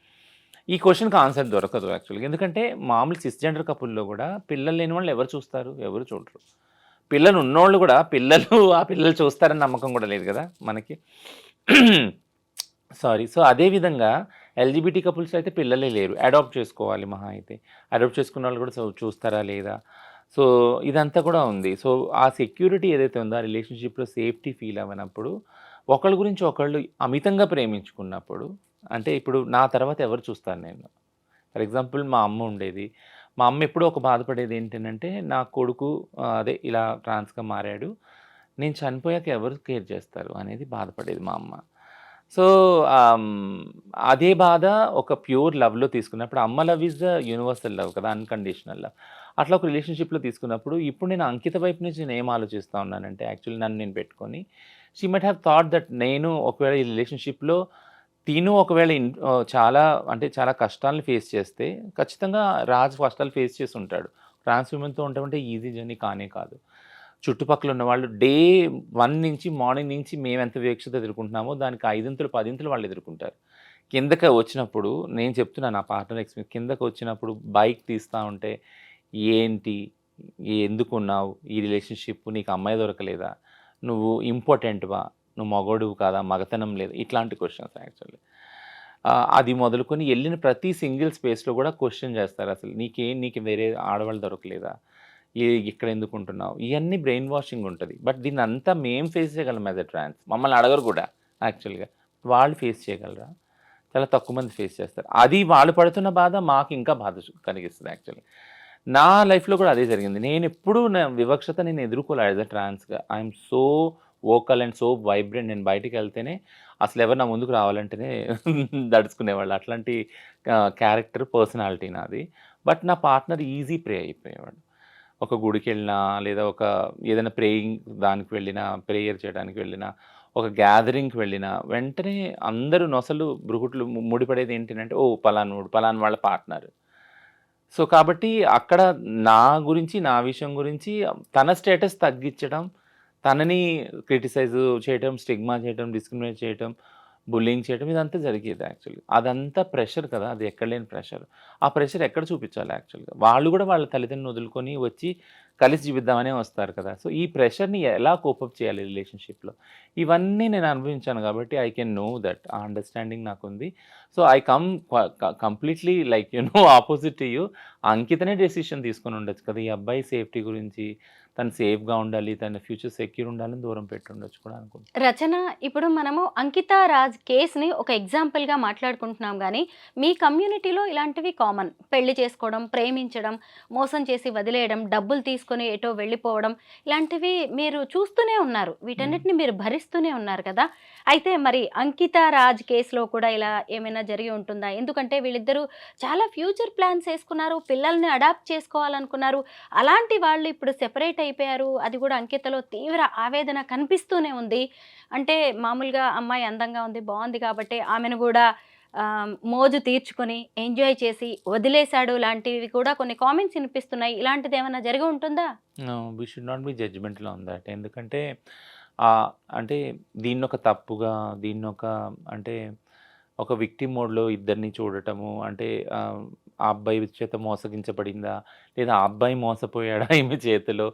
ఈ క్వెషన్‌కి ఆన్సర్ దొరకదు యాక్చువల్‌గా. ఎందుకంటే మామూలు సిస్‌జెండర్ కపుల్‌లో గూడా పిల్లలు లేని వాళ్ళని ఎవరు చూస్తారు? ఎవరు చూడరు. పిల్లలు ఉన్నోళ్ళు గూడా ఆ పిల్లలు చూస్తారని నమ్మకం గూడా లేదు గదా! మనకి. సారీ. సో, అదే విధంగా ఎల్‌జిబిటీ కపుల్స్ అయితే పిల్లలే లేరు. అడాప్ట్ చేసుకోవాలి మహా అయితే. అడాప్ట్ చేసుకున్నోళ్ళు గూడా చూస్తారా లేదా? సో, ఇదంతా కూడా ఉంది. సో, ఆ సెక్యూరిటీ ఏదైతే ఉందో ఆ రిలేషన్‌షిప్‌లో సేఫ్టీ ఫీల్ అవ్వనప్పుడు, ఒకళ్ళ గురించి ఒకళ్ళు అమితంగా ప్రేమించుకున్నప్పుడు, అంటే ఇప్పుడు నా తర్వాత ఎవరు చూస్తారు నేను? ఫర్ ఎగ్జాంపుల్ మా అమ్మ ఉండేది. మా అమ్మ ఎప్పుడూ ఒక బాధపడేది ఏంటనంటే, నా కొడుకు అదే ఇలా ట్రాన్స్‌గా మారాడు. నేను చనిపోయాక ఎవరు కేర్ చేస్తారు అనేది బాధపడేది మా అమ్మ. సో, అదే బాధ ఒక ప్యూర్ లవ్‌లో తీసుకున్నప్పుడు అమ్మ love is the universal love కదా! Unconditional love. అట్లా ఒక రిలేషన్‌షిప్‌లో తీసుకున్నప్పుడు ఇప్పుడు నేను అంకిత వైపు నుంచి నేనేం ఆలోచిస్తా ఉన్నానంటే యాక్చువల్లీ నన్ను నేను పెట్టుకొని, she might have thought that నేను ఒకవేళ ఈ రిలేషన్‌షిప్‌లో తిను ఒకవేళ చాలా అంటే చాలా కష్టాలను ఫేస్ చేస్తే, ఖచ్చితంగా రాజు కష్టాలు ఫేస్ చేసుంటాడు. ట్రాన్స్ విమెన్‌తో ఉండటం అంటే ఈజీ జర్నీ కానే కాదు. చుట్టుపక్కల ఉన్నవాళ్ళు డే 1 నుంచి మార్నింగ్ నుంచి మేమెంత వివక్షత ఎదుర్కొంటున్నామో, దానికి ఐదింతలు, పదింతలు వాళ్ళు ఎదుర్కొంటారు. కిందకి వచ్చినప్పుడు నేను చెప్తున్నా నా పార్ట్నర్ ఎక్స్‌పీరియన్స్ కిందకొచ్చినప్పుడు బైక్ తీస్తా ఉంటే, "ఏంటి? ఎందుకున్నావు? ఈ రిలేషన్‌షిప్ నీకు అమ్మాయి దొరకలేదా? నువ్వు ఇంపార్టెంట్‌వా? నువ్వు మగోడివి కాదా? మగతనం లేదా?" ఇట్లాంటి క్వెషన్స్ యాక్చువల్లీ. అది మొదలుకొని ఎళ్ళిన ప్రతి సింగిల్ స్పేస్‌లో గూడా క్వెషన్ జేస్తారసలు. నీకు వేరే ఆడవాళ్ళు దొరకలేదా? ఇక్కడెందుకుంటున్నావు? ఇయన్నీ బ్రెయిన్ వాషింగ్ ఉంటది. బట్ దీన్నంతా మేము ఫేస్ చేయగలం యాస్ ఎ ట్రాన్స్. మమ్మల్ని అడగరు గూడా యాక్చువల్‌గా. వాళ్ళు ఫేస్ చేయగలరా? చాలా తక్కువ మంది ఫేస్ చేస్తారు. అది వాళ్ళు పడుతున్న బాధ మాకింకా బాధ కలిగిస్తది యాక్చువల్లీ. నా లైఫ్‌లో కూడా అదే జరిగింది. నేనెప్పుడూ నా వివక్షత నేను ఎదుర్కోలే యాస్ ఎ ట్రాన్స్‌గా. I'm so vocal and so vibrant. నేను బయటికెళ్తేనే అసలెవరు నా ముందుకు రావాలంటేనే దడుచుకునేవాళ్ళు. అట్లాంటి క్యారెక్టర్, పర్సనాలిటీ నాది. బట్ నా పార్ట్నర్ ఈజీ ప్రే అయిపోయేవాడు. ఒక గుడికెళ్ళినా, లేదా ఏదైనా ప్రేయింగ్ దానికి వెళ్ళినా, ప్రేయర్ చేయడానికి వెళ్ళినా, ఒక గ్యాదరింగ్‌కి వెళ్ళినా, వెంటనే అందరూ నొసలు, భృకుట్లు ముడిపడేది ఏంటినంటే, ఓహ్! పలానోడు, పలానా వాళ్ళ పార్ట్నర్. సో, కాబట్టి అక్కడ నా గురించి, నా విషయం గురించి తన స్టేటస్ తగ్గిచ్చడం, తనని క్రిటిసైజ్ చేయటం, స్టిగ్మా చేయటం, డిస్క్రిమినేట్ చేయటం, బుల్లింగ్ చేయటం ఇదంతా జరిగేది యాక్చువల్‌గా. అదంతా ప్రెషర్ కదా! అది ఎక్కడ లేని ప్రెషర్. ఆ ప్రెషర్ ఎక్కడ చూపిచ్చాలి యాక్చువల్‌గా? వాళ్ళు గూడా వాళ్ళ తల్లిదండ్రులను వదులుకొని వచ్చి కలిసి జీవిద్దామనే వస్తారు కదా! సో, ఈ ప్రెషర్‌ని ఎలా కోపప్ చేయాలి రిలేషన్‌షిప్‌లో? ఇవన్నీ నేను అనుభవించాను గాబట్టి ఐ కెన్ నో దట్. ఆ అండర్‌స్టాండింగ్ నాకుంది. So, I come completely like opposite to you. అంకితనే డెసిషన్ తీసుకొనుండొచ్చు కదా! ఈ అబ్బాయి సేఫ్టీ గురించి, తను సేఫ్‌గా ఉండాలి, తన ఫ్యూచర్ సెక్యూర్ ఉండాలని దూరం పెట్టుండొచ్చు కూడా అనుకుంటా. రచన, ఇప్పుడు మనము 'అంకితా రాజ్' కేస్‌ని ఒక ఎగ్జాంపుల్‌గా మాట్లాడుకుంటున్నాం గానీ, మీ కమ్యూనిటీలో ఇలాంటివి కామన్. పెళ్లి చేసుకోవడం, ప్రేమించడం, మోసం చేసి వదిలేయడం, డబ్బులు తీసుకొని ఎటో వెళ్ళిపోవడం, ఇలాంటివి మీరు చూస్తూనే ఉన్నారు. హ్మ్. వీటన్నిటిని మీరు భరిస్తూనే ఉన్నారు కదా! అయితే మరి 'అంకితా రాజ్' కేస్‌లో కూడా ఇలా ఏమైనా జరిగి ఉంటుందా? ఎందుకంటే వీళ్ళిద్దరూ చాలా ఫ్యూచర్ ప్లాన్స్ యేసుకున్నారు. పిల్లల్ని అడాప్ట్ చేసుకోవాలనుకున్నారు. అలాంటి వాళ్ళు ఇప్పుడు సెపరేట్ అయిపోయారు. అది కూడా అంకితలో తీవ్ర ఆవేదన కనిపిస్తూనే ఉంది. అంటే మామూలుగా అమ్మాయి అందంగా ఉంది, బావుంది కాబట్టే ఆమెను గూడా మోజు తీర్చుకొని ఎంజాయ్ చేసి వదిలేశాడు లాంటివి కూడా కొన్ని కామెంట్స్ వినిపిస్తున్నాయి. ఇలాంటిది ఏమైనా జరిగి ఉంటుందా? We should not be judgemental on that. ఎందుకంటే అంటే దీన్నొక తప్పుగా, దీన్నొక అంటే ఒక విక్టిమ్ మోడ్‌లో ఇద్దరిని చూడటము అంటే ఆ అబ్బాయి చేత మోసగించబడిందా? లేదా ఆ అబ్బాయి మోసపోయాడా ఈమె చేతిలో?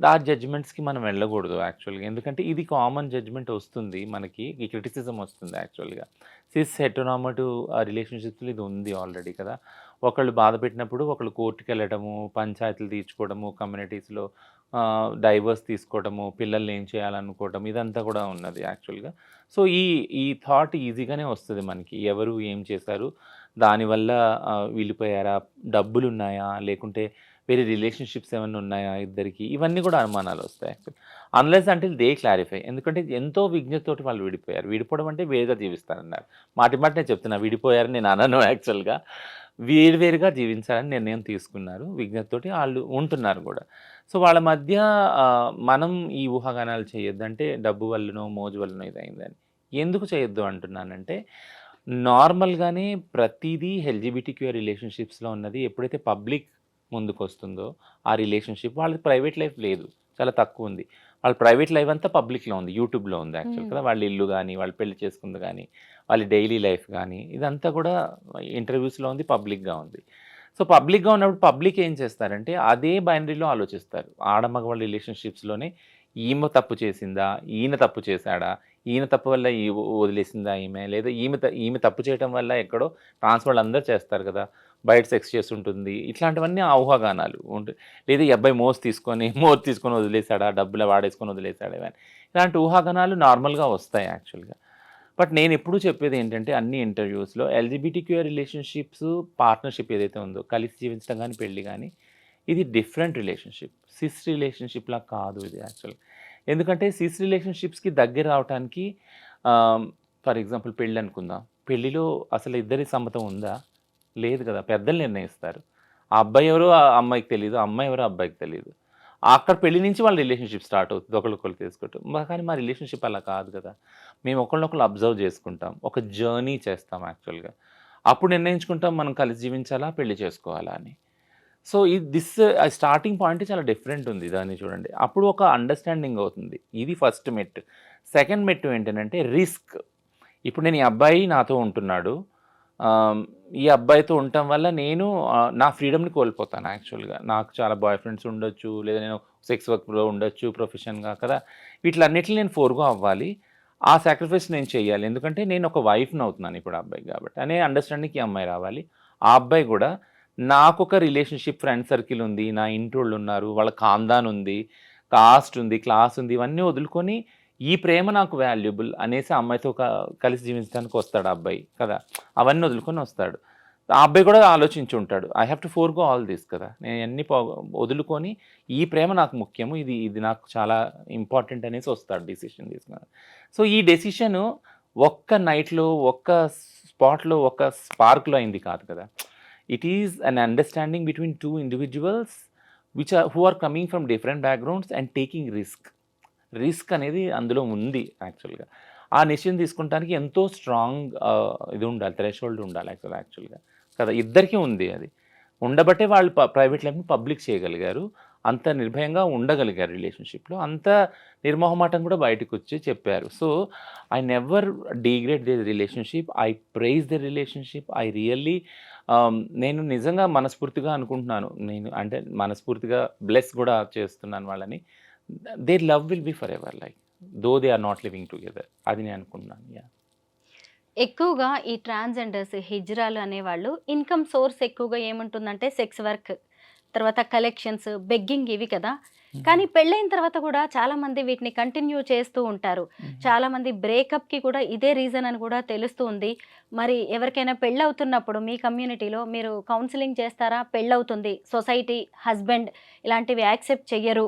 ఆ జడ్జ్‌మెంట్స్‌కి మనం వెళ్ళకూడదు యాక్చువల్‌గా. ఎందుకంటే ఇది కామన్ జడ్జ్‌మెంట్ వస్తుంది మనకి. ఈ క్రిటిసిజం వస్తుంది యాక్చువల్‌గా. సిస్ హెటెరోనార్మటివ్ రిలేషన్‌షిప్స్‌లో ఇది ఉంది ఆల్రెడీ కదా! ఒకళ్ళు బాధ పెట్టినప్పుడు ఒకళ్ళు కోర్ట్‌కెళ్ళడము, పంచాయతీలు తీర్చుకోవడము, కమ్యూనిటీస్‌లో డైవర్స్ తీసుకోవడము, పిల్లల్ని ఏం చేయాలనుకోవడం ఇదంతా కూడా ఉన్నది యాక్చువల్‌గా. సో, ఈ థాట్ ఈజీగానే వస్తది మనకి. ఎవరు ఏం చేశారు? దానివల్ల విడిపోయారా? డబ్బులున్నాయా? లేకుంటే వేరే రిలేషన్‌షిప్స్ ఏమన్నా ఉన్నాయా ఇద్దరికి? ఇవన్నీ కూడా అనుమానాలొస్తాయి actually. Unless until they clarify. ఎందుకంటే ఎంతో విజ్ఞతతోటి వాళ్ళు విడిపోయారు. విడిపోవడం అంటే వేరుగా జీవిస్తారన్నారు. మాటి మాటి నేను చెప్తున్నా విడిపోయారని నేను అనను యాక్చువల్‌గా. వేరువేరుగా జీవించాలని నిర్ణయం తీసుకున్నారు. విజ్ఞతతోటి ఆళ్ళు ఉంటున్నారు గూడా. సో, వాళ్ళ మధ్య మనం ఈ ఊహాగానాలు చేయొద్దు. అంటే డబ్బు వల్లనో, మోజు వల్లనో ఇదయిందని. ఎందుకు చేయొద్దు అంటున్నానంటే, నార్మల్‌గానే ప్రతీదీ ఎల్‌జీబీటీక్యూ రిలేషన్‌షిప్స్‌లో ఉన్నది ఎప్పుడైతే పబ్లిక్ ముందుకొస్తుందో, ఆ రిలేషన్‌షిప్ వాళ్ళది ప్రైవేట్ లైఫ్ లేదు. చాలా తక్కువుంది. వాళ్ళ ప్రైవేట్ లైఫ్ అంతా పబ్లిక్‌లో ఉంది. యూట్యూబ్‌లో ఉంది యాక్చువల్ హ్మ్. కదా! వాళ్ళ ఇల్లు గాని, వాళ్ళు పెళ్లి చేసుకుంది గాని, వాళ్ళ డైలీ లైఫ్ గాని, ఇదంతా కూడా ఇంటర్వ్యూస్‌లో ఉంది, పబ్లిక్‌గా ఉంది. సో, పబ్లిక్‌గా ఉన్నప్పుడు పబ్లిక్ ఏం చేస్తారంటే, అదే బైనరీలో ఆలోచిస్తారు. ఆడ మగవాళ్ళ రిలేషన్‌షిప్స్‌లోనే ఈమె తప్పు చేసిందా? ఈయన తప్పు చేశాడా? ఈయన తప్పు వల్ల వదిలేసిందా ఈమె? లేదా ఈమె తప్పు చేయటం వల్ల ఎక్కడో ట్రాన్స్ వాళ్ళందరూ చేస్తారు కదా! బయట సెక్స్ చేసుంటుంది. ఇట్లాంటివన్నీ ఆ ఊహాగానాలు. లేదా ఈ అబ్బాయి మోజు తీసుకొని వదిలేసాడా? డబ్బులు వాడేసుకొని వదిలేసాడా? ఇవన్నీ. ఇలాంటి ఊహాగానాలు నార్మల్‌గా వస్తాయి యాక్చువల్‌గా. బట్ నేనెప్పుడూ చెప్పేదేంటంటే అన్ని ఇంటర్‌వ్యూస్‌లో ఎల్‌జీబీటీక్యూ రిలేషన్‌షిప్స్, పార్ట్నర్‌షిప్ ఏదైతే ఉందో కలిసి జీవించడం గాని, పెళ్లి గాని ఇది డిఫరెంట్ రిలేషన్‌షిప్. సిస్ రిలేషన్‌షిప్‌లా కాదు ఇది యాక్చువల్‌గా. ఎందుకంటే సిస్ రిలేషన్‌షిప్స్‌కి దగ్గర రావటానికి ఆహ్, ఫర్ ఎగ్జాంపుల్ పెళ్లనుకుందాం. పెళ్లిలో అసలు ఇద్దరి సమ్మతం ఉందా? లేదు కదా! పెద్దలు నిర్ణయిస్తారు. ఆ అబ్బాయి ఎవరో ఆ అమ్మాయికి తెలీదు. ఆ అమ్మాయి ఎవరో ఆ అబ్బాయికి తెలీదు. అక్కడ పెళ్లి నుంచి వాళ్ళ రిలేషన్‌షిప్ స్టార్ట్ అవుతది. ఒకళ్ళకొకళ్ళు తెలుసుకోవటం. కానీ మా రిలేషన్‌షిప్ అలా కాదు కదా! మేము ఒకళ్ళనొకళ్ళు అబ్జర్వ్ చేసుకుంటాం. ఒక జర్నీ చేస్తాం యాక్చువల్‌గా. అప్పుడు నిర్ణయించుకుంటాం మనం కలిసి జీవించాలా? పెళ్లి చేసుకోవాలా అని. సో, స్టార్టింగ్ పాయింట్ చాలా డిఫరెంట్ ఉంది దాన్ని చూడండి. అప్పుడు ఒక అండర్‌స్టాండింగ్ అవుతుంది. ఇది ఫస్ట్ మెట్టు. సెకండ్ మెట్టు ఏంటనంటే రిస్క్. ఇప్పుడు నేను ఈ అబ్బాయి నాతో ఉంటున్నాడు. ఆహ్, ఈ అబ్బాయితో ఉండటం వల్ల నేను నా ఫ్రీడమ్‌ని కోల్పోతాను యాక్చువల్‌గా. నాకు చాలా బాయ్ ఫ్రెండ్స్ ఉండొచ్చు. లేదా నేను సెక్స్ వర్క్‌లో ఉండొచ్చు ప్రొఫెషన్‌గా కదా! వీటిలన్నిటిని నేను ఫోర్‌గో అవ్వాలి. ఆ సాక్రిఫైస్ నేను చేయాలి. ఎందుకంటే నేను ఒక వైఫ్‌ని అవుతున్నాను ఇప్పుడు ఆ అబ్బాయికి కాబట్టి. అనే అండర్‌స్టాండింగ్‌కి ఈ అమ్మాయి రావాలి. ఆ అబ్బాయి గూడా నాకొక రిలేషన్‌షిప్ ఫ్రెండ్ సర్కిల్ ఉంది. నా ఇంటోళ్ళున్నారు. వాళ్ళ ఖాందాన్ ఉంది. కాస్ట్ ఉంది. క్లాస్ ఉంది. ఇవన్నీ వదులుకొని ఈ ప్రేమ నాకు వాల్యుబుల్ అనేసి ఆ అమ్మాయితో కలిసి జీవించడానికి వస్తాడు ఆ అబ్బాయి కదా! అవన్నీ వదులుకొని వస్తాడు. ఆ అబ్బాయి కూడా ఆలోచించుంటాడు. I have to forgo all this కదా! నేను ఇయన్నీ వదులుకొని ఈ ప్రేమ నాకు ముఖ్యము. ఇది నాకు చాలా ఇంపార్టెంట్ అనేసి వస్తాడు డెసిషన్ తీసుకొని. సో, ఈ డెసిషను ఒక్క నైట్‌లో, ఒక్క స్పాట్‌లో, ఒక్క స్పార్క్‌లో అయింది కాదు కదా! It is an understanding between 2 individuals who are coming from different backgrounds and taking risk. Risk అనేది అందులో ఉంది యాక్చువల్‌గా. ఆ డెసిషన్ తీసుకుంటానికి ఎంతో స్ట్రాంగ్ ఇది ఉండాలి. థ్రెషోల్డ్ ఉండాలి యాక్చువల్‌గా. కదా! ఇద్దరికీ ఉంది అది. ఉండబట్టే వాళ్ళు ప్రైవేట్ లైఫ్‌ని పబ్లిక్ చేయగలిగారు. అంత నిర్భయంగా ఉండగలిగారు రిలేషన్‌షిప్‌లో. అంత నిర్మొహమాటం కూడా బయటకొచ్చి చెప్పారు. So, I never degrade the relationship. I praise the relationship. I really నేను నిజంగా మనస్ఫూర్తిగా అనుకుంటున్నాను. నేను అంటే మనస్ఫూర్తిగా బ్లెస్ కూడా చేస్తున్నాను వాళ్ళని. Their love will be forever though they are not living together. అది నేను అనుకుంటున్నాను. యాహ్! ఎక్కువగా ఈ ట్రాన్స్‌జెండర్స్, హిజ్రాలు అనేవాళ్ళు ఇన్‌కమ్ సోర్స్ ఎక్కువగా ఏముంటుందంటే సెక్స్ వర్క్, తర్వాత కలెక్షన్స్, బెగ్గింగ్ ఇవి కదా! హుహు. కానీ పెళ్ళైన తర్వాత కూడా చాలామంది వీటిని కంటిన్యూ చేస్తూ ఉంటారు. హుహు. చాలామంది బ్రేకప్‌కి కూడా ఇదే రీజన్ అని కూడా తెలుస్తూ ఉంది. మరి ఎవరికైనా పెళ్ళవుతున్నప్పుడు మీ కమ్యూనిటీలో మీరు కౌన్సెలింగ్ చేస్తారా? పెళ్ళవుతుంది, సొసైటీ, హస్బెండ్ ఇలాంటివి యాక్సెప్ట్ చెయ్యరు.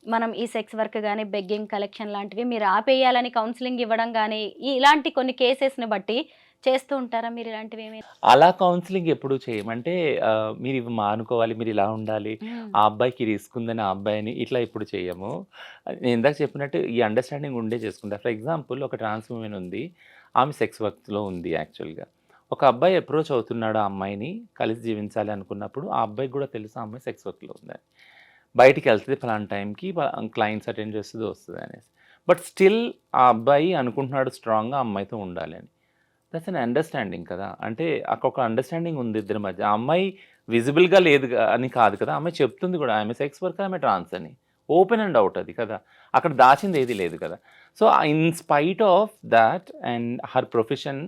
మనం ఈ సెక్స్ వర్క్ గాని, బెగ్గింగ్, కలెక్షన్ లాంటివి మీరు ఆపేయాలని కౌన్సెలింగ్ ఇవ్వడం గాని, ఇలాంటి కొన్ని కేసెస్‌ని బట్టి చేస్తూ ఉంటారా మీరు ఇలాంటివి ఏమైనా? అలా కౌన్సిలింగ్ ఎప్పుడు చేయమంటే మీరు ఇవి మానుకోవాలి, మీరు ఇలా ఉండాలి, ఆ అబ్బాయికి రిస్క్ ఉందని ఆ అబ్బాయిని ఇట్లా ఎప్పుడు చేయము. నేను ఇందాక చెప్పినట్టు ఈ అండర్‌స్టాండింగ్ ఉండే చేసుకుంటా. ఫర్ ఎగ్జాంపుల్ ఒక ట్రాన్స్ వుమెన్ ఉంది. ఆమె సెక్స్ వర్క్‌లో ఉంది యాక్చువల్‌గా. ఒక అబ్బాయి అప్రోచ్ అవుతున్నాడు ఆ అమ్మాయిని, కలిసి జీవించాలి అనుకున్నప్పుడు ఆ అబ్బాయికి కూడా తెలుసు ఆ అమ్మాయి సెక్స్ వర్క్‌లో ఉందని. బయటికెళ్తది ఫలానా టైంకి క్లయింట్స్ అటెండ్ చేస్తది, వస్తదనేసి. బట్ స్టిల్ ఆ అబ్బాయి అనుకుంటున్నాడు స్ట్రాంగ్‌గా ఆ అమ్మాయితో ఉండాలని. దట్స్ ఎన్ అండర్‌స్టాండింగ్ కదా! అంటే అక్కడొక అండర్‌స్టాండింగ్ ఉంది ఇద్దరి మధ్య. ఆ అమ్మాయి విజిబుల్‌గా లేదు అని కాదు కదా! ఆ అమ్మాయి చెప్తుంది కూడా ఆమె సెక్స్ వర్కర్, ఆమె ట్రాన్స్ అని. ఓపెన్ అండ్ ఔట్ అది కదా! అక్కడ దాచిందేది లేదు కదా! So, in spite of thought and her profession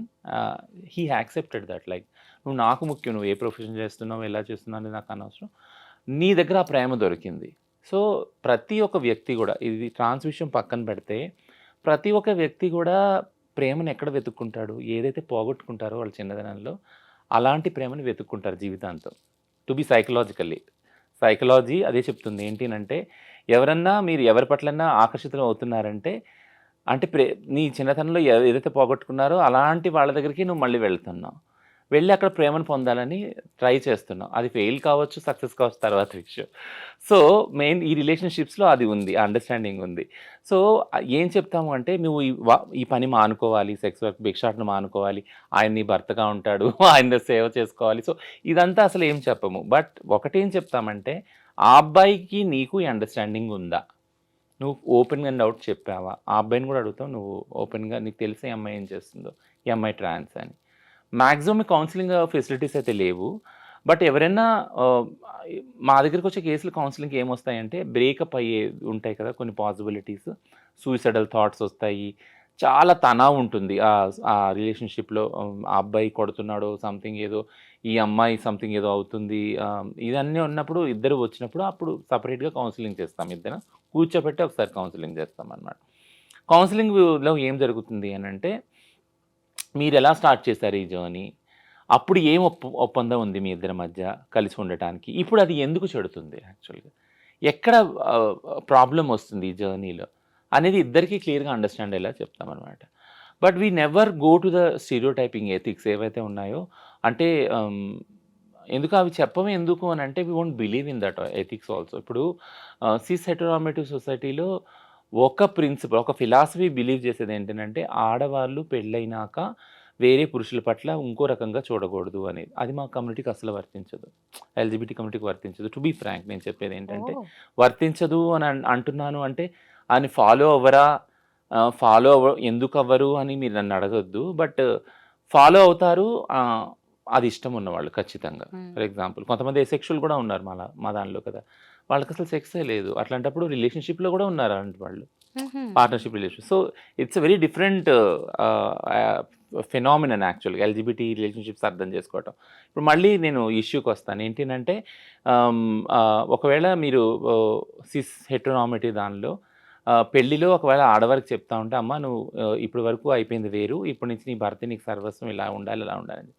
he accepted that like నువ్వు నాకు ముఖ్యం. నువ్వు ఏ ప్రొఫెషన్ చేస్తున్నావు, ఎలా చేస్తున్నావు అనేది నాకు అనవసరం. నీ దగ్గర ఆ ప్రేమ దొరికింది. సో, ప్రతి ఒక్క వ్యక్తి కూడా ఇది ట్రాన్స్ విషయం పక్కన పెడితే, ప్రతి ఒక్క వ్యక్తి కూడా ప్రేమను ఎక్కడ వెతుక్కుంటాడు? ఏదైతే పోగొట్టుకుంటారో వాళ్ళ చిన్నతనంలో, అలాంటి ప్రేమని వెతుక్కుంటారు జీవితాంతం. To be psychologically. సైకాలజీ అదే చెప్తుంది. ఏంటినంటే, ఎవరన్నా మీరు ఎవరి పట్లన్నా ఆకర్షితులు అవుతున్నారంటే, అంటే నీ చిన్నతనంలో ఏదైతే పోగొట్టుకున్నారో అలాంటి వాళ్ళ దగ్గరికి నువ్వు మళ్ళీ వెళ్తున్నావు. వెళ్ళి అక్కడ ప్రేమను పొందాలని ట్రై చేస్తున్నావు. అది ఫెయిల్ కావచ్చు, సక్సెస్ కావచ్చు తర్వాత విషయం. సో, మెయిన్ ఈ రిలేషన్‌షిప్స్‌లో అది ఉంది. ఆ అండర్‌స్టాండింగ్ ఉంది. సో, ఏం చెప్తాము అంటే నువ్వు ఈ పని మానుకోవాలి. సెక్స్ వర్క్ భిక్షాటన మానుకోవాలి. ఆయన నీ భర్తగా ఉంటాడు. ఆయన సేవ చేసుకోవాలి. సో, ఇదంతా అసలు ఏం చెప్పము. బట్ ఒకటేం చెప్తామంటే, ఆ అబ్బాయికి నీకు ఈ అండర్‌స్టాండింగ్ ఉందా? నువ్వు ఓపెన్ అండ్ ఔట్ చెప్పావా? ఆ అబ్బాయిని కూడా అడుగుతావు. నువ్వు ఓపెన్‌గా నీకు తెలుసా ఈ అమ్మాయి ఏం చేస్తుందో? ఈ అమ్మాయి ట్రాన్స్ అని. మాక్సిమం కౌన్సిలింగ్ ఫెసిలిటీస్ అయితే లేవు. బట్ ఎవరైనా మా దగ్గరికొచ్చే కేసులు కౌన్సిలింగ్‌కి ఏమొస్తాయంటే బ్రేకప్ అయ్యే ఉంటాయి కదా! కొన్ని పాసిబిలిటీస్. సూయిసైడల్ థాట్స్ ఒస్తాయి. చాలా తనావు ఉంటుంది. ఆ రిలేషన్‌షిప్‌లో ఆ అబ్బాయి కొడుతున్నాడో సంథింగ్ ఏదో, ఈ అమ్మాయి సంథింగ్ ఏదో అవుతుంది. ఇదన్నీ ఉన్నప్పుడు ఇద్దరు వచ్చినప్పుడు అప్పుడు సెపరేట్‌గా కౌన్సిలింగ్ చేస్తాం ఇద్దరం. కూర్చోబెట్టి ఒకసారి కౌన్సిలింగ్ చేస్తామనమాట. కౌన్సిలింగ్‌లో ఏం జరుగుతుంది అనంటే మీరెలా స్టార్ట్ చేశారు ఈ జర్నీ? అప్పుడు ఏం ఒప్పందం ఉంది మీ ఇద్దరి మధ్య కలిసి ఉండటానికి? ఇప్పుడు అది ఎందుకు చెడుతుంది యాక్చువల్‌గా? ఎక్కడ ప్రాబ్లమ్ వస్తుంది ఈ జర్నీలో? అనేది ఇద్దరికీ క్లియర్‌గా అండర్‌స్టాండ్ అయ్యేలా చెప్తామనమాట. But we never go to the stereotyping ethics ఏవైతే ఉన్నాయో అంటే ఎందుకు అవి చెప్పము ఎందుకు అనంటే we won't believe in that ethics also. ఇప్పుడు సిస్ హెటెరోనార్మేటివ్ సొసైటీలో ఒక ప్రిన్సిపల్, ఒక ఫిలాసఫీ బిలీవ్ చేసేదేంటనంటే, ఆడవాళ్ళు పెళ్ళైనాక వేరే పురుషుల పట్ల ఇంకో రకంగా చూడకూడదు అనేది. అది మా కమ్యూనిటీకి అస్సలు వర్తించదు. ఎల్‌జిబిటీ కమ్యూనిటీకి వర్తించదు. టు బీ ఫ్రాంక్ నేను చెప్పేదేంటంటే, ఓహ్! వర్తించదు అని అంటున్నాను అంటే, ఆన్ని ఫాలో అవ్వరా? ఫాలో ఎందుకవ్వరు అని మీరు నన్నడగొద్దు. బట్ ఫాలో అవుతారు. అది ఇష్టం ఉన్నవాళ్ళు ఖచ్చితంగా. హ్మ్. ఫర్ ఎగ్జాంపుల్ కొంతమంది ఎసెక్షువల్ కూడా ఉన్నారు మా దానిలో కదా! వాళ్ళకసలు సెక్సే లేదు. అట్లాంటప్పుడు రిలేషన్‌షిప్‌లో కూడా ఉన్నారు అలాంటి వాళ్ళు. హుహు. Partnership relation. So, it's a very different phenomenon యాక్చువల్‌గా ఎల్‌జిబిటీ రిలేషన్‌షిప్స్ అర్థం చేసుకోవటం. ఇప్పుడు మళ్ళీ నేను ఇష్యూకొస్తాను. ఏంటినంటే ఒకవేళ మీరు సిస్ హెటెరోనార్మేటివ్ దానిలో పెళ్లిలో ఒకవేళ ఆడవారికి చెప్తా ఉంటే, "అమ్మ నువ్వు ఇప్పటి వరకు అయిపోయింది వేరు. ఇప్పటి నుంచి నీ భర్త నీకు సర్వస్వం ఇలా ఉండాలి, ఇలా ఉండాలని."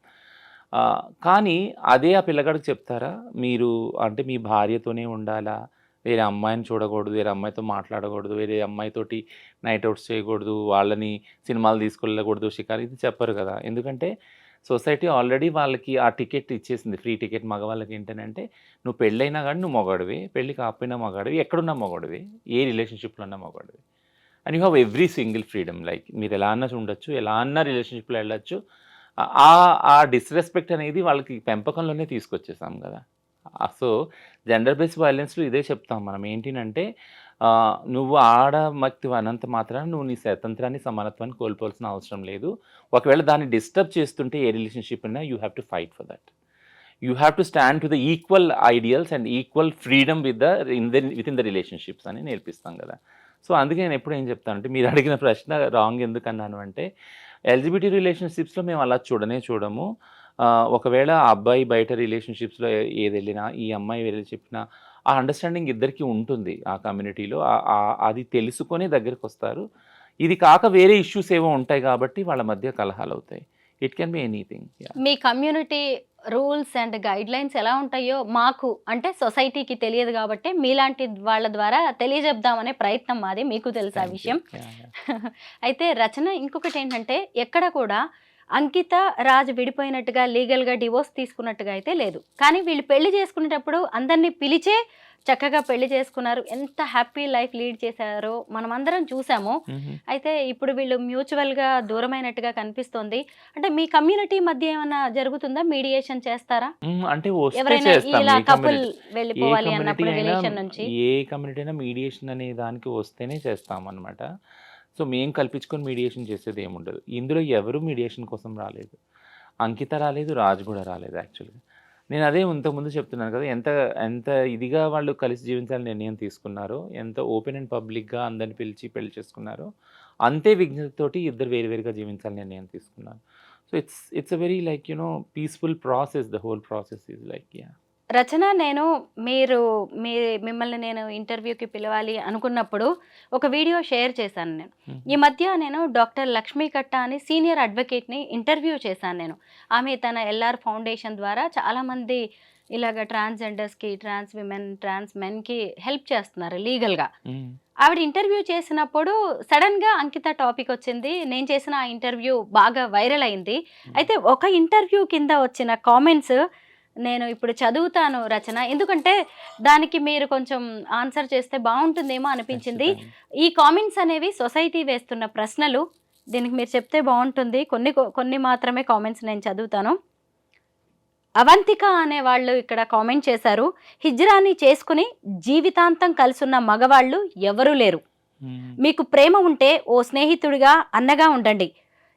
కానీ అదే ఆ పిల్లగాడికి చెప్తారా? మీరు అంటే మీ భార్యతోనే ఉండాలా? వేరే అమ్మాయిని చూడకూడదు, వేరే అమ్మాయితో మాట్లాడకూడదు, వేరే అమ్మాయితోటి నైట్ ఔట్స్ చేయకూడదు, వాళ్ళని సినిమాలు తీసుకెళ్ళకూడదు, షికారు ఇది చెప్పరు కదా! ఎందుకంటే సొసైటీ ఆల్రెడీ వాళ్ళకి ఆ టికెట్ ఇచ్చేసింది. ఫ్రీ టికెట్ మగవాళ్ళకి ఏంటనంటే, నువ్వు పెళ్ళైనా గానీ నువ్వు మగాడివే, పెళ్లి కాకపోయినా మగాడివి, ఎక్కడున్నా మగాడివే, ఏ రిలేషన్‌షిప్‌లో ఉన్నా మగాడివే. And you have every single freedom like మీరు ఎలా అన్నా ఉండొచ్చు, ఎలా అన్నా రిలేషన్‌షిప్‌లో ఎళ్ళొచ్చు. ఆ ఆ డిస్‌రెస్పెక్ట్ అనేది వాళ్ళకి పెంపకంలోనే తీసుకొచ్చేసాం గదా! సో, జెండర్ బేస్డ్ వయలెన్స్‌లో ఇదే చెప్తాం మనం. ఏంటినంటే నువ్వు ఆడమక్తివి అన్నంత మాత్రాన నువ్వు నీ స్వతంత్రాన్ని, సమానత్వాన్ని కోల్పోవాల్సిన అవసరం లేదు. ఒకవేళ దాన్ని డిస్టర్బ్ చేస్తుంటే ఏ రిలేషన్‌షిప్ అయినా you have to fight for that. You have to stand to the equal ideals and equal freedom within the relationships అని నేర్పిస్తాం గదా! సో, అందుకే నేనెప్పుడు ఏం చెప్తానంటే మీరు అడిగిన ప్రశ్న రాంగ్ ఎందుకన్నాను అంటే ఎల్‌జిబిటీ రిలేషన్‌షిప్స్‌లో మేము అలా చూడము. ఒకవేళ ఆ అబ్బాయి బయట రిలేషన్‌షిప్స్‌లో ఏదెళ్ళినా, ఈ అమ్మాయి వెళ్ళి చెప్పినా, ఆ అండర్‌స్టాండింగ్ ఇద్దరికీ ఉంటుంది ఆ కమ్యూనిటీలో. అది తెలుసుకొని దగ్గరకొస్తారు. ఇది కాక వేరే ఇష్యూస్ ఏవో ఉంటాయి గాబట్టి వాళ్ళ మధ్య కలహాలవుతాయి. It can be anything. Yeah! మీ కమ్యూనిటీ రూల్స్ అండ్ గైడ్‌లైన్స్ ఎలా ఉంటాయో మాకు అంటే సొసైటీకి తెలియదు గాబట్టి మీలాంటి వాళ్ళ ద్వారా తెలియజెప్దామనే ప్రయత్నం మాది. మీకు తెలుసు ఆ థాంక్ యూ. విషయం. యాహ్! యాహ్! అయితే రచన ఇంకొకటేంటంటే ఎక్కడ కూడా అంకిత, రాజ్ విడిపోయినట్టుగా లీగల్‌గా డివోర్స్ తీసుకున్నట్టుగా అయితే లేదు. కానీ వీళ్ళు పెళ్లి చేసుకునేటప్పుడు అందరిని పిలిచే చక్కగా పెళ్లి చేసుకున్నారు. ఎంత హ్యాపీ లైఫ్ లీడ్ చేశారో మనమందరం చూసాము. హుహు. అయితే ఇప్పుడు వీళ్ళు మ్యూచువల్‌గా దూరమైనట్టుగా కనిపిస్తోంది. అంటే మీ కమ్యూనిటీ మధ్య ఏమన్నా జరుగుతుందా? మీడియేషన్ చేస్తారా? అంటే వస్తే ఎవరైనా చేస్తాం. ఇలా ఏ కపుల్ కమ్యూనిటీ ఏ వెళ్ళిపోవాలి కమ్యూనిటీ అన్నప్పుడు అయినా రిలేషన్ నుంచి? ఏ కమ్యూనిటీ అయినా మీడియేషన్ అనే దానికి వస్తేనే చేస్తామనమాట. సో, మేము కల్పించుకొని మీడియేషన్ చేసేది ఏముండదు. ఇందులో ఎవరు మీడియేషన్ కోసం రాలేదు. అంకిత రాలేదు, రాజ్ కూడా రాలేదు యాక్చువల్‌గా. నేను అదే ఇంతకుముందు చెప్తున్నాను కదా! ఎంత ఎంత ఇదిగా వాళ్ళు కలిసి జీవించాలని నిర్ణయం తీసుకున్నారో, ఎంత ఓపెన్ అండ్ పబ్లిక్‌గా అందరిని పిలిచి పెళ్లి చేసుకున్నారో, అంతే విజ్ఞతతోటి ఇద్దరు వేరు వేరుగా జీవించాలని నిర్ణయం తీసుకున్నారు. So, it's a very like peaceful process. The whole process is like Rachana, నేను మీరు మీ మిమ్మల్ని నేను ఇంటర్వ్యూకి పిలవాలి అనుకున్నప్పుడు ఒక వీడియో షేర్ చేశాను నేను. ఈ మధ్య నేను డాక్టర్ లక్ష్మీ కట్ట అని సీనియర్ అడ్వకేట్‌ని ఇంటర్వ్యూ చేశాను నేను. ఆమె తన ఎల్ఆర్ ఫౌండేషన్ ద్వారా చాలామంది ఇలాగ ట్రాన్స్‌జెండర్స్‌కి, ట్రాన్స్ విమెన్, ట్రాన్స్ మెన్‌కి హెల్ప్ చేస్తున్నారు లీగల్‌గా. ఆవిడ ఇంటర్వ్యూ చేసినప్పుడు సడన్‌గా అంకిత టాపిక్ వచ్చింది. నేను చేసిన ఆ ఇంటర్వ్యూ బాగా వైరల్ అయింది. అయితే ఒక ఇంటర్వ్యూ కింద వచ్చిన కామెంట్స్ నేను ఇప్పుడు చదువుతాను రచన. ఎందుకంటే దానికి మీరు కొంచెం ఆన్సర్ చేస్తే బావుంటుందేమో అనిపించింది. ఈ కామెంట్స్ అనేవి సొసైటీ వేస్తున్న ప్రశ్నలు. దీనికి మీరు చెప్తే బావుంటుంది. కొన్ని మాత్రమే కామెంట్స్ నేను చదువుతాను. అవంతిక అనే వాళ్ళు ఇక్కడ కామెంట్ చేశారు. హిజ్రాని చేసుకుని జీవితాంతం కలిసున్న మగవాళ్ళు ఎవరూ లేరు. మీకు ప్రేమ ఉంటే ఓ స్నేహితుడిగా, అన్నగా ఉండండి.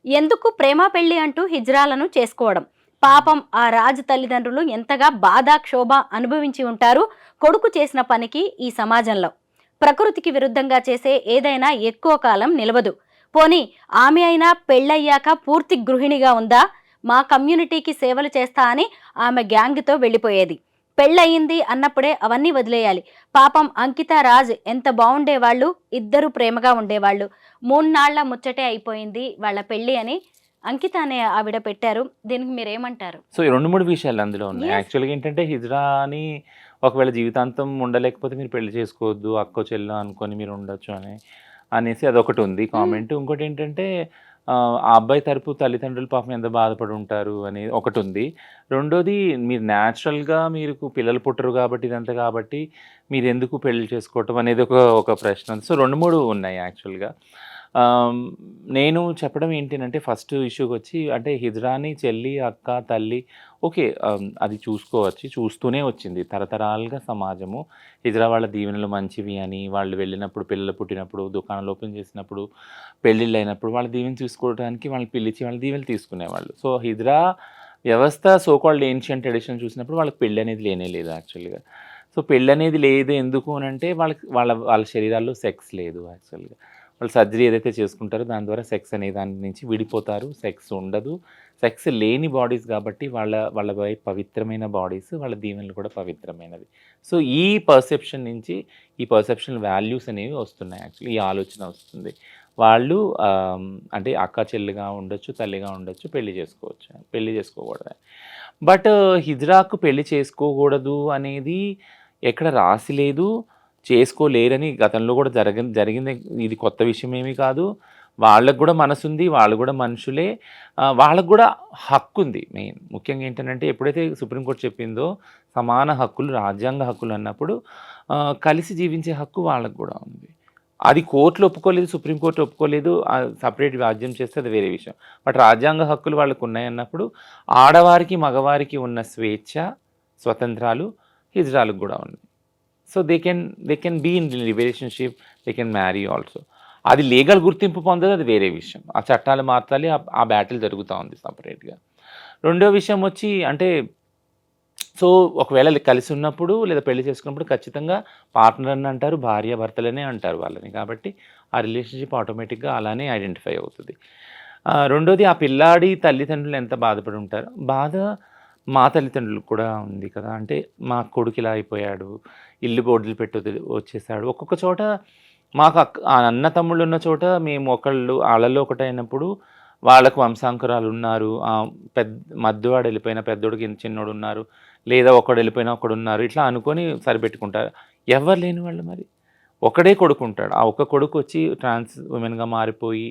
ఎందుకు ప్రేమ పెళ్లి అంటూ హిజ్రాలను చేసుకోవడం? పాపం ఆ రాజు తల్లిదండ్రులు ఎంతగా బాధ, క్షోభ అనుభవించి ఉంటారు కొడుకు చేసిన పనికి ఈ సమాజంలో. ప్రకృతికి విరుద్ధంగా చేసే ఏదైనా ఎక్కువ కాలం నిలవదు. పోనీ ఆమె అయినా పెళ్ళయ్యాక పూర్తి గృహిణిగా ఉందా? మా కమ్యూనిటీకి సేవలు చేస్తా అని ఆమె గ్యాంగ్తో వెళ్ళిపోయేది. పెళ్ళయింది అన్నప్పుడే అవన్నీ వదిలేయాలి. పాపం అంకిత, రాజ్ ఎంత బాగుండేవాళ్ళు, ఇద్దరు ప్రేమగా ఉండేవాళ్ళు. 3 నాళ్ల ముచ్చటే అయిపోయింది వాళ్ళ పెళ్ళి అని అంకిత అనే ఆవిడ పెట్టారు. దీనికి మీరేమంటారు? సో, ఈ 2, 3 విషయాలు అందులో ఉన్నాయి. Yes. యాక్చువల్‌గా ఏంటంటే హిజ్రా అని ఒకవేళ జీవితాంతం ఉండలేకపోతే మీరు పెళ్లి చేసుకోవద్దు, అక్కో చెల్లో అనుకోని మీరు ఉండొచ్చు అనేసి అదొకటి ఉంది కామెంట్. ఇంకోటేంటంటే ఆ అబ్బాయి తరపు తల్లిదండ్రులు పాపం ఎంత బాధపడి ఉంటారు అనేది ఒకటుంది. రెండోది మీరు న్యాచురల్‌గా మీకు పిల్లలు పుట్టరు కాబట్టి ఇదంతా కాబట్టి మీరెందుకు పెళ్లి చేసుకోవటం అనేది ఒక ప్రశ్న. సో, 2, 3 ఉన్నాయి యాక్చువల్‌గా. నేను చెప్పడం ఏంటంటే ఫస్ట్ ఇష్యూకొచ్చి అంటే హిజ్రాని చెల్లి, అక్క, తల్లి ఓకే. అది చూసుకోవచ్చు. చూస్తూనే వచ్చింది. తరతరాలుగా సమాజము హిజ్రా వాళ్ళ దీవెనలు మంచివి అని, వాళ్ళు వెళ్ళినప్పుడు, పిల్లలు పుట్టినప్పుడు, దుకాణాలు ఓపెన్ చేసినప్పుడు, పెళ్ళిళ్ళైనప్పుడు వాళ్ళ దీవెన చూసుకోవడానికి వాళ్ళని పిలిచి వాళ్ళ దీవెనలు తీసుకునేవాళ్ళు. సో, హిజ్రా వ్యవస్థ సో కాల్డ్ ఏన్షియంట్ ట్రెడిషన్ చూసినప్పుడు వాళ్ళకి పెళ్ళి అనేది లేనే లేదు యాక్చువల్‌గా. సో, పెళ్ళనేది లేదు ఎందుకు అనంటే వాళ్ళకి వాళ్ళ వాళ్ళ శరీరాల్లో సెక్స్ లేదు యాక్చువల్‌గా. వాళ్ళు సర్జరీ ఏదైతే చేసుకుంటారో దాని ద్వారా సెక్స్ అనే దాని నుంచి విడిపోతారు. సెక్స్ ఉండదు. సెక్స్ లేని బాడీస్ కాబట్టి వాళ్ళ పవిత్రమైన బాడీస్, వాళ్ళ దీవెనలు కూడా పవిత్రమైనవి. సో, ఈ పర్సెప్షన్ నుంచి ఈ పర్సెప్షనల్ వాల్యూస్ అనేవి వస్తున్నాయి యాక్చువల్లీ. ఈ ఆలోచన వస్తుంది. వాళ్ళు అంటే అక్క చెల్లిగా ఉండొచ్చు, తల్లిగా ఉండొచ్చు, పెళ్లి చేసుకోవచ్చు. పెళ్లి చేసుకోకూడదు. బట్ హిజ్రాకు పెళ్లి చేసుకోకూడదు అనేది ఎక్కడ రాసి లేదు. చేసుకోలేరని గతంలో కూడా జరిగింది. ఇది కొత్త విషయం ఏమీ కాదు. వాళ్ళకు కూడా మనసుంది. వాళ్ళు కూడా మనుషులే. వాళ్ళకు కూడా హక్కుంది. ముఖ్యంగా ఏంటంటే ఎప్పుడైతే సుప్రీంకోర్టు చెప్పిందో సమాన హక్కులు, రాజ్యాంగ హక్కులు అన్నప్పుడు కలిసి జీవించే హక్కు వాళ్ళకు కూడా ఉంది. అది కోర్టులు ఒప్పుకోలేదు, సుప్రీంకోర్టు ఒప్పుకోలేదు. సపరేట్ రాజ్యం చేస్తే అది వేరే విషయం. బట్ రాజ్యాంగ హక్కులు వాళ్ళకు ఉన్నాయన్నప్పుడు ఆడవారికి, మగవారికి ఉన్న స్వేచ్ఛ, స్వతంత్రాలు హిజ్రాలకు కూడా ఉన్నాయి. So they can be in relationship, they can marry also. అది లీగల్ గుర్తింపు పొందదు, అది వేరే విషయం. ఆ చట్టాలు మార్చాలి, ఆ బ్యాటిల్ జరుగుతూ ఉంది సపరేట్గా. రెండో విషయం వచ్చి అంటే సో ఒకవేళ కలిసి ఉన్నప్పుడు లేదా పెళ్లి చేసుకున్నప్పుడు ఖచ్చితంగా పార్ట్నర్ అని అంటారు, భార్య భర్తలనే అంటారు వాళ్ళని. కాబట్టి ఆ రిలేషన్షిప్ ఆటోమేటిక్గా అలానే ఐడెంటిఫై అవుతుంది. రెండోది ఆ పిల్లాడి తల్లిదండ్రులు ఎంత బాధపడి ఉంటారో బాధ మా తల్లిదండ్రులకు కూడా ఉంది కదా. అంటే మా కొడుకు ఇలా అయిపోయాడు, ఇల్లు బోర్డులు పెట్టి వచ్చేసాడు. ఒక్కొక్క చోట మాకు అన్న తమ్ముళ్ళు ఉన్న చోట మేము ఒకళ్ళు వాళ్ళలో ఒకటైనప్పుడు వాళ్ళకు వంశాంకురాలు ఉన్నారు, మధ్యవాడు వెళ్ళిపోయిన పెద్దోడికి చిన్నోడు ఉన్నారు, లేదా ఒకడు వెళ్ళిపోయినా ఒకడు ఉన్నారు, ఇట్లా అనుకొని సరిపెట్టుకుంటారు. ఎవరు లేని వాళ్ళు మరి ఒకడే కొడుకు ఉంటాడు. ఆ ఒక్క కొడుకు వచ్చి ట్రాన్స్ ఉమెన్గా మారిపోయి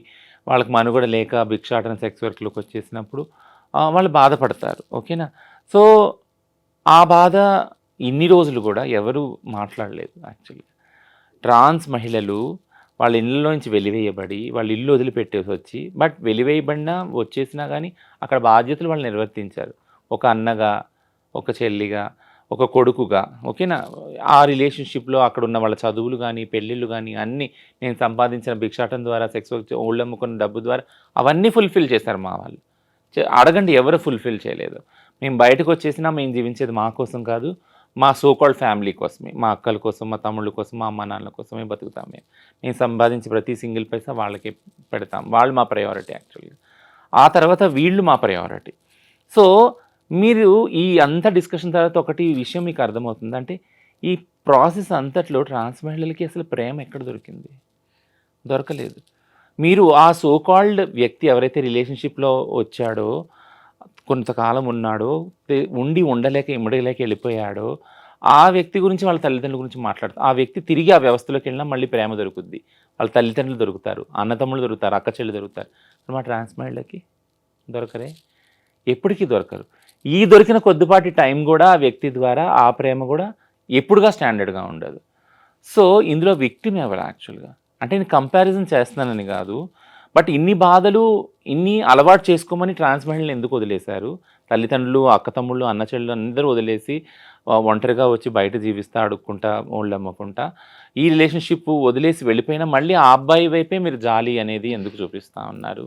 వాళ్ళకి మనుగడ లేక భిక్షాటన సెక్స్ వర్క్‌లోకి వచ్చేసినప్పుడు వాళ్ళు బాధపడతారు. ఓకేనా? సో, ఆ బాధ ఇన్ని రోజులు కూడా ఎవరు మాట్లాడలేదు యాక్చువల్లీ. ట్రాన్స్ మహిళలు వాళ్ళ ఇళ్ళలోంచి వెలివేయబడి, వాళ్ళ ఇల్లు వదిలిపెట్టేసొచ్చి, బట్ వెలివేయబడినా, వచ్చేసినా గానీ, అక్కడ బాధ్యతలు వాళ్ళు నిర్వర్తించారు. ఒక అన్నగా, ఒక చెల్లిగా, ఒక కొడుకుగా, ఓకేనా? ఆ రిలేషన్‌షిప్‌లో అక్కడున్న వాళ్ళ చదువులు గానీ, పెళ్ళిళ్ళు గానీ, అన్నీ నేను సంపాదించిన భిక్షాటన ద్వారా, సెక్స్ వర్క్ ఒళ్ళమ్ముకున్న డబ్బు ద్వారా అవన్నీ ఫుల్‌ఫిల్ చేశారు మా వాళ్ళు. అడగండి ఎవరు ఫుల్‌ఫిల్ చేయలేదు. మేము బయటకొచ్చేసినా మేము జీవించేది మా కోసం కాదు, మా సో కాల్డ్ ఫ్యామిలీ కోసమే. మా అక్కల కోసం, మా తమ్ముళ్ళ కోసం, మా అమ్మానాన్నల కోసమే బతుకుతాం మేము. మేము సంపాదించే ప్రతి సింగిల్ పైసా వాళ్ళకే పెడతాం. వాళ్ళు మా ప్రయారిటీ యాక్చువల్‌గా. ఆ తర్వాత వీళ్ళు మా ప్రయారిటీ. సో, మీరు ఈ అంత డిస్కషన్ తర్వాత ఒకటి విషయం మీకు అర్థమవుతుంది. అంటే ఈ ప్రాసెస్ అంతట్లో ట్రాన్స్ మహిళలకి అసలు ప్రేమ ఎక్కడ దొరికింది? దొరకలేదు. మీరు ఆ సో కాల్డ్ వ్యక్తి ఎవరైతే రిలేషన్‌షిప్‌లో వచ్చాడో, కొంతకాలం ఉన్నాడో, ఉండి ఉండలేక ఇమ్మడలేక వెళ్ళిపోయాడో, ఆ వ్యక్తి గురించి వాళ్ళ తల్లిదండ్రుల గురించి మాట్లాడతారు. ఆ వ్యక్తి తిరిగి ఆ వ్యవస్థలోకెళ్ళినా మళ్ళీ ప్రేమ దొరుకుద్ది. వాళ్ళ తల్లిదండ్రులు దొరుకుతారు, అన్నదమ్ములు దొరుకుతారు, అక్క చెల్లి దొరుకుతారు. మా ట్రాన్స్ మహిళలకి దొరకరే? ఎప్పటికీ దొరకరు. ఈ దొరికిన కొద్దిపాటి టైం గూడా ఆ వ్యక్తి ద్వారా ఆ ప్రేమ గూడా ఎప్పుడుగా స్టాండర్డ్‌గా ఉండదు. సో, ఇందులో విక్టిమ్ ఎవరు యాక్చువల్‌గా? అంటే నేను కంపారిజన్ చేస్తున్నానని గాదు. బట్ ఇన్ని బాధలు, ఇన్ని అలవాటు చేసుకోమని ట్రాన్స్ మహిళలను ఎందుకు వదిలేశారు? తల్లిదండ్రులు, అక్కతమ్ముళ్ళు, అన్న చెల్లెలు అందరూ వదిలేసి ఒంటరిగా వచ్చి బయట జీవిస్తా, అడుక్కుంటా, ఒళ్ళమ్ముకుంటా, ఈ రిలేషన్‌షిప్ వదిలేసి వెళ్ళిపోయినా మళ్ళీ ఆ అబ్బాయి వైపే మీరు జాలి అనేది ఎందుకు చూపిస్తా ఉన్నారు?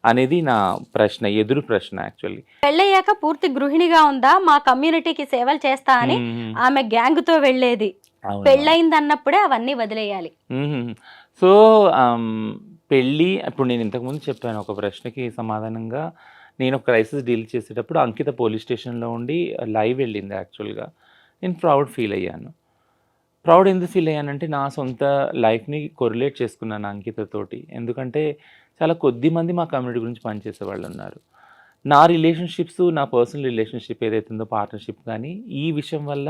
అనేది నా ప్రశ్న. ఎదురు ప్రశ్న యాక్చువల్లీ. పెళ్ళయ్యాక పూర్తి గృహిణిగా ఉందా? మా కమ్యూనిటీకి సేవలు చేస్తా అని హ్మ్. ఆమె గ్యాంగ్‌తో వెళ్ళేది. అవును. పెళ్ళయిందన్నప్పుడే అవన్నీ వదిలేయాలి. హుహుహు. సో, పెళ్ళి ఇప్పుడు నేను ఇంతకుముందు చెప్పాను ఒక ప్రశ్నకి సమాధానంగా. నేను ఒక క్రైసిస్ డీల్ చేసేటప్పుడు అంకిత పోలీస్ స్టేషన్‌లో ఉండి లైవ్ వెళ్ళింది యాక్చువల్‌గా. నేను ప్రౌడ్ ఫీల్ అయ్యాను. ప్రౌడ్ ఎందుకు ఫీల్ అయ్యానంటే నా సొంత లైఫ్‌ని కొరిలేట్ చేసుకున్నాను అంకితతోటి. ఎందుకంటే చాలా కొద్ది మంది మా కమ్యూనిటీ గురించి పనిచేసేవాళ్ళున్నారు. నా రిలేషన్‌షిప్స్, నా పర్సనల్ రిలేషన్‌షిప్ ఏదైతే ఉందో పార్ట్నర్‌షిప్ గానీ, ఈ విషయం వల్ల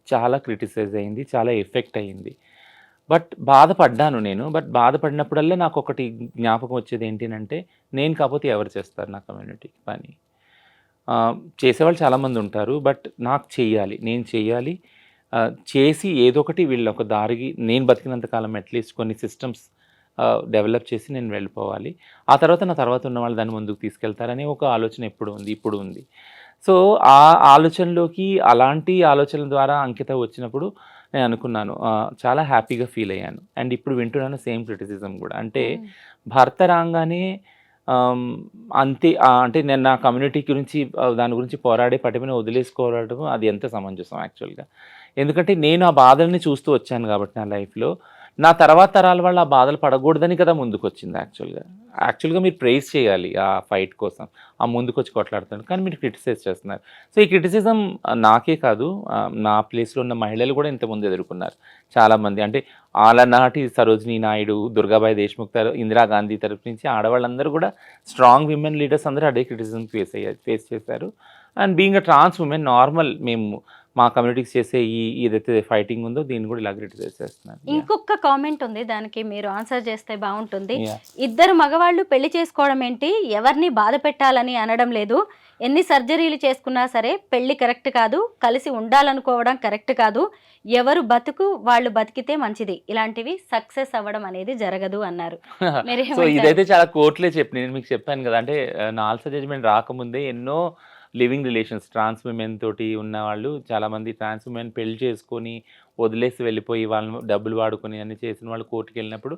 చాలా క్రిటిసైజ్ అయింది. చాలా ఎఫెక్ట్ అయింది. బట్ బాధపడ్డాను నేను. బట్ బాధపడినప్పుడల్లా నాకొకటి జ్ఞాపకం వచ్చేది ఏంటినంటే, నేను కాపోతే ఎవరు చేస్తారు నా కమ్యూనిటీకి పని? చేసేవాళ్ళు చాలామంది ఉంటారు. బట్ నాకు చెయ్యాలి. నేను చెయ్యాలి. చేసి ఏదో ఒకటి వీళ్ళొక దారికి నేను బతికినంత కాలం అట్‌లీస్ట్ కొన్ని సిస్టమ్స్ డెవలప్ చేసి నేను వెళ్ళిపోవాలి. ఆ తర్వాత నా తర్వాత ఉన్నవాళ్ళు దాన్ని ముందుకు తీసుకెళ్తారనే ఒక ఆలోచన ఎప్పుడు ఉంది, ఇప్పుడు ఉంది. సో, ఆ ఆలోచనలోకి అలాంటి ఆలోచనల ద్వారా అంకిత వచ్చినప్పుడు నేను అనుకున్నాను. చాలా హ్యాపీగా ఫీల్ అయ్యాను. అండ్ ఇప్పుడు వింటున్నాను సేమ్ క్రిటిసిజం గూడా. అంటే హ్మ్. భర్త రాంగానే ఆహ్, అంతే అంటే నేను నా కమ్యూనిటీ గురించి దాని గురించి పోరాడే పటిమని వదిలేసుకోవడం అది ఎంత సమంజసం యాక్చువల్‌గా. ఎందుకంటే నేను ఆ బాధల్ని చూస్తూ వచ్చాను గాబట్టి నా లైఫ్‌లో. నా తర్వాత తరాల వాళ్ళు ఆ బాధలు పడకూడదని కదా ముందుకొచ్చింది యాక్చువల్‌గా. యాక్చువల్‌గా మీరు ప్రైజ్ చేయాలి ఆ ఫైట్ కోసం. ఆ ముందుకొచ్చి కొట్లాడుతున్నారు. కానీ మీరు క్రిటిసైజ్ చేస్తున్నారు. సో, ఈ క్రిటిసిజం నాకే కాదు, నా ప్లేస్‌లో ఉన్న మహిళలు కూడా ఇంతకుముందు ఎదుర్కొన్నారు చాలామంది. అంటే ఆలనాటి సరోజినీ నాయుడు, దుర్గాబాయి దేశ్ముఖ్ ఇందిరాగాంధీ తరపు నుంచి ఆడవాళ్ళందరూ కూడా స్ట్రాంగ్ విమెన్ లీడర్స్ అందరూ అదే క్రిటిసిజం ఫేస్ చేశారు. And being a trans woman normal మేము మా కమ్యూనిటీకి చేసే ఏదైతే ఫైటింగ్ ఉందో దీన్ని కూడా ఇలా క్రిటిసైజ్ చేస్తున్నారు. ఇంకొక కామెంట్ ఉంది. దానికి మీరు ఆన్సర్ చేస్తే బావుంటుంది. యాహ్! ఇద్దరు మగవాళ్ళు పెళ్లి చేసుకోవడం ఏంటి? ఎవరిని బాధ పెట్టాలని అనడం లేదు. ఎన్ని సర్జరీలు చేసుకున్నా సరే పెళ్లి కరెక్ట్ కాదు. కలిసి ఉండాలనుకోవడం కరెక్ట్ కాదు. ఎవరు బతుకు వాళ్ళు బతికితే మంచిది. ఇలాంటివి సక్సెస్ అవ్వడం అనేది జరగదు అన్నారు. సో, మీరేమంటారు? ఇదైతే చాలా కోర్ట్‌లే చెప్పినయి. నేను మీకు చెప్పాను గదా! అంటే నాల్సా జడ్జ్‌మెంట్ రాకముందే ఎన్నో లివింగ్ రిలేషన్స్ ట్రాన్స్ విమెన్ తోటి ఉన్నవాళ్ళు చాలామంది ట్రాన్స్ విమెన్ పెళ్లి చేసుకొని, వదిలేసి వెళ్ళిపోయి వాళ్ళని డబ్బులు వాడుకొని అన్నీ చేసిన వాళ్ళు కోర్ట్‌కెళ్ళినప్పుడు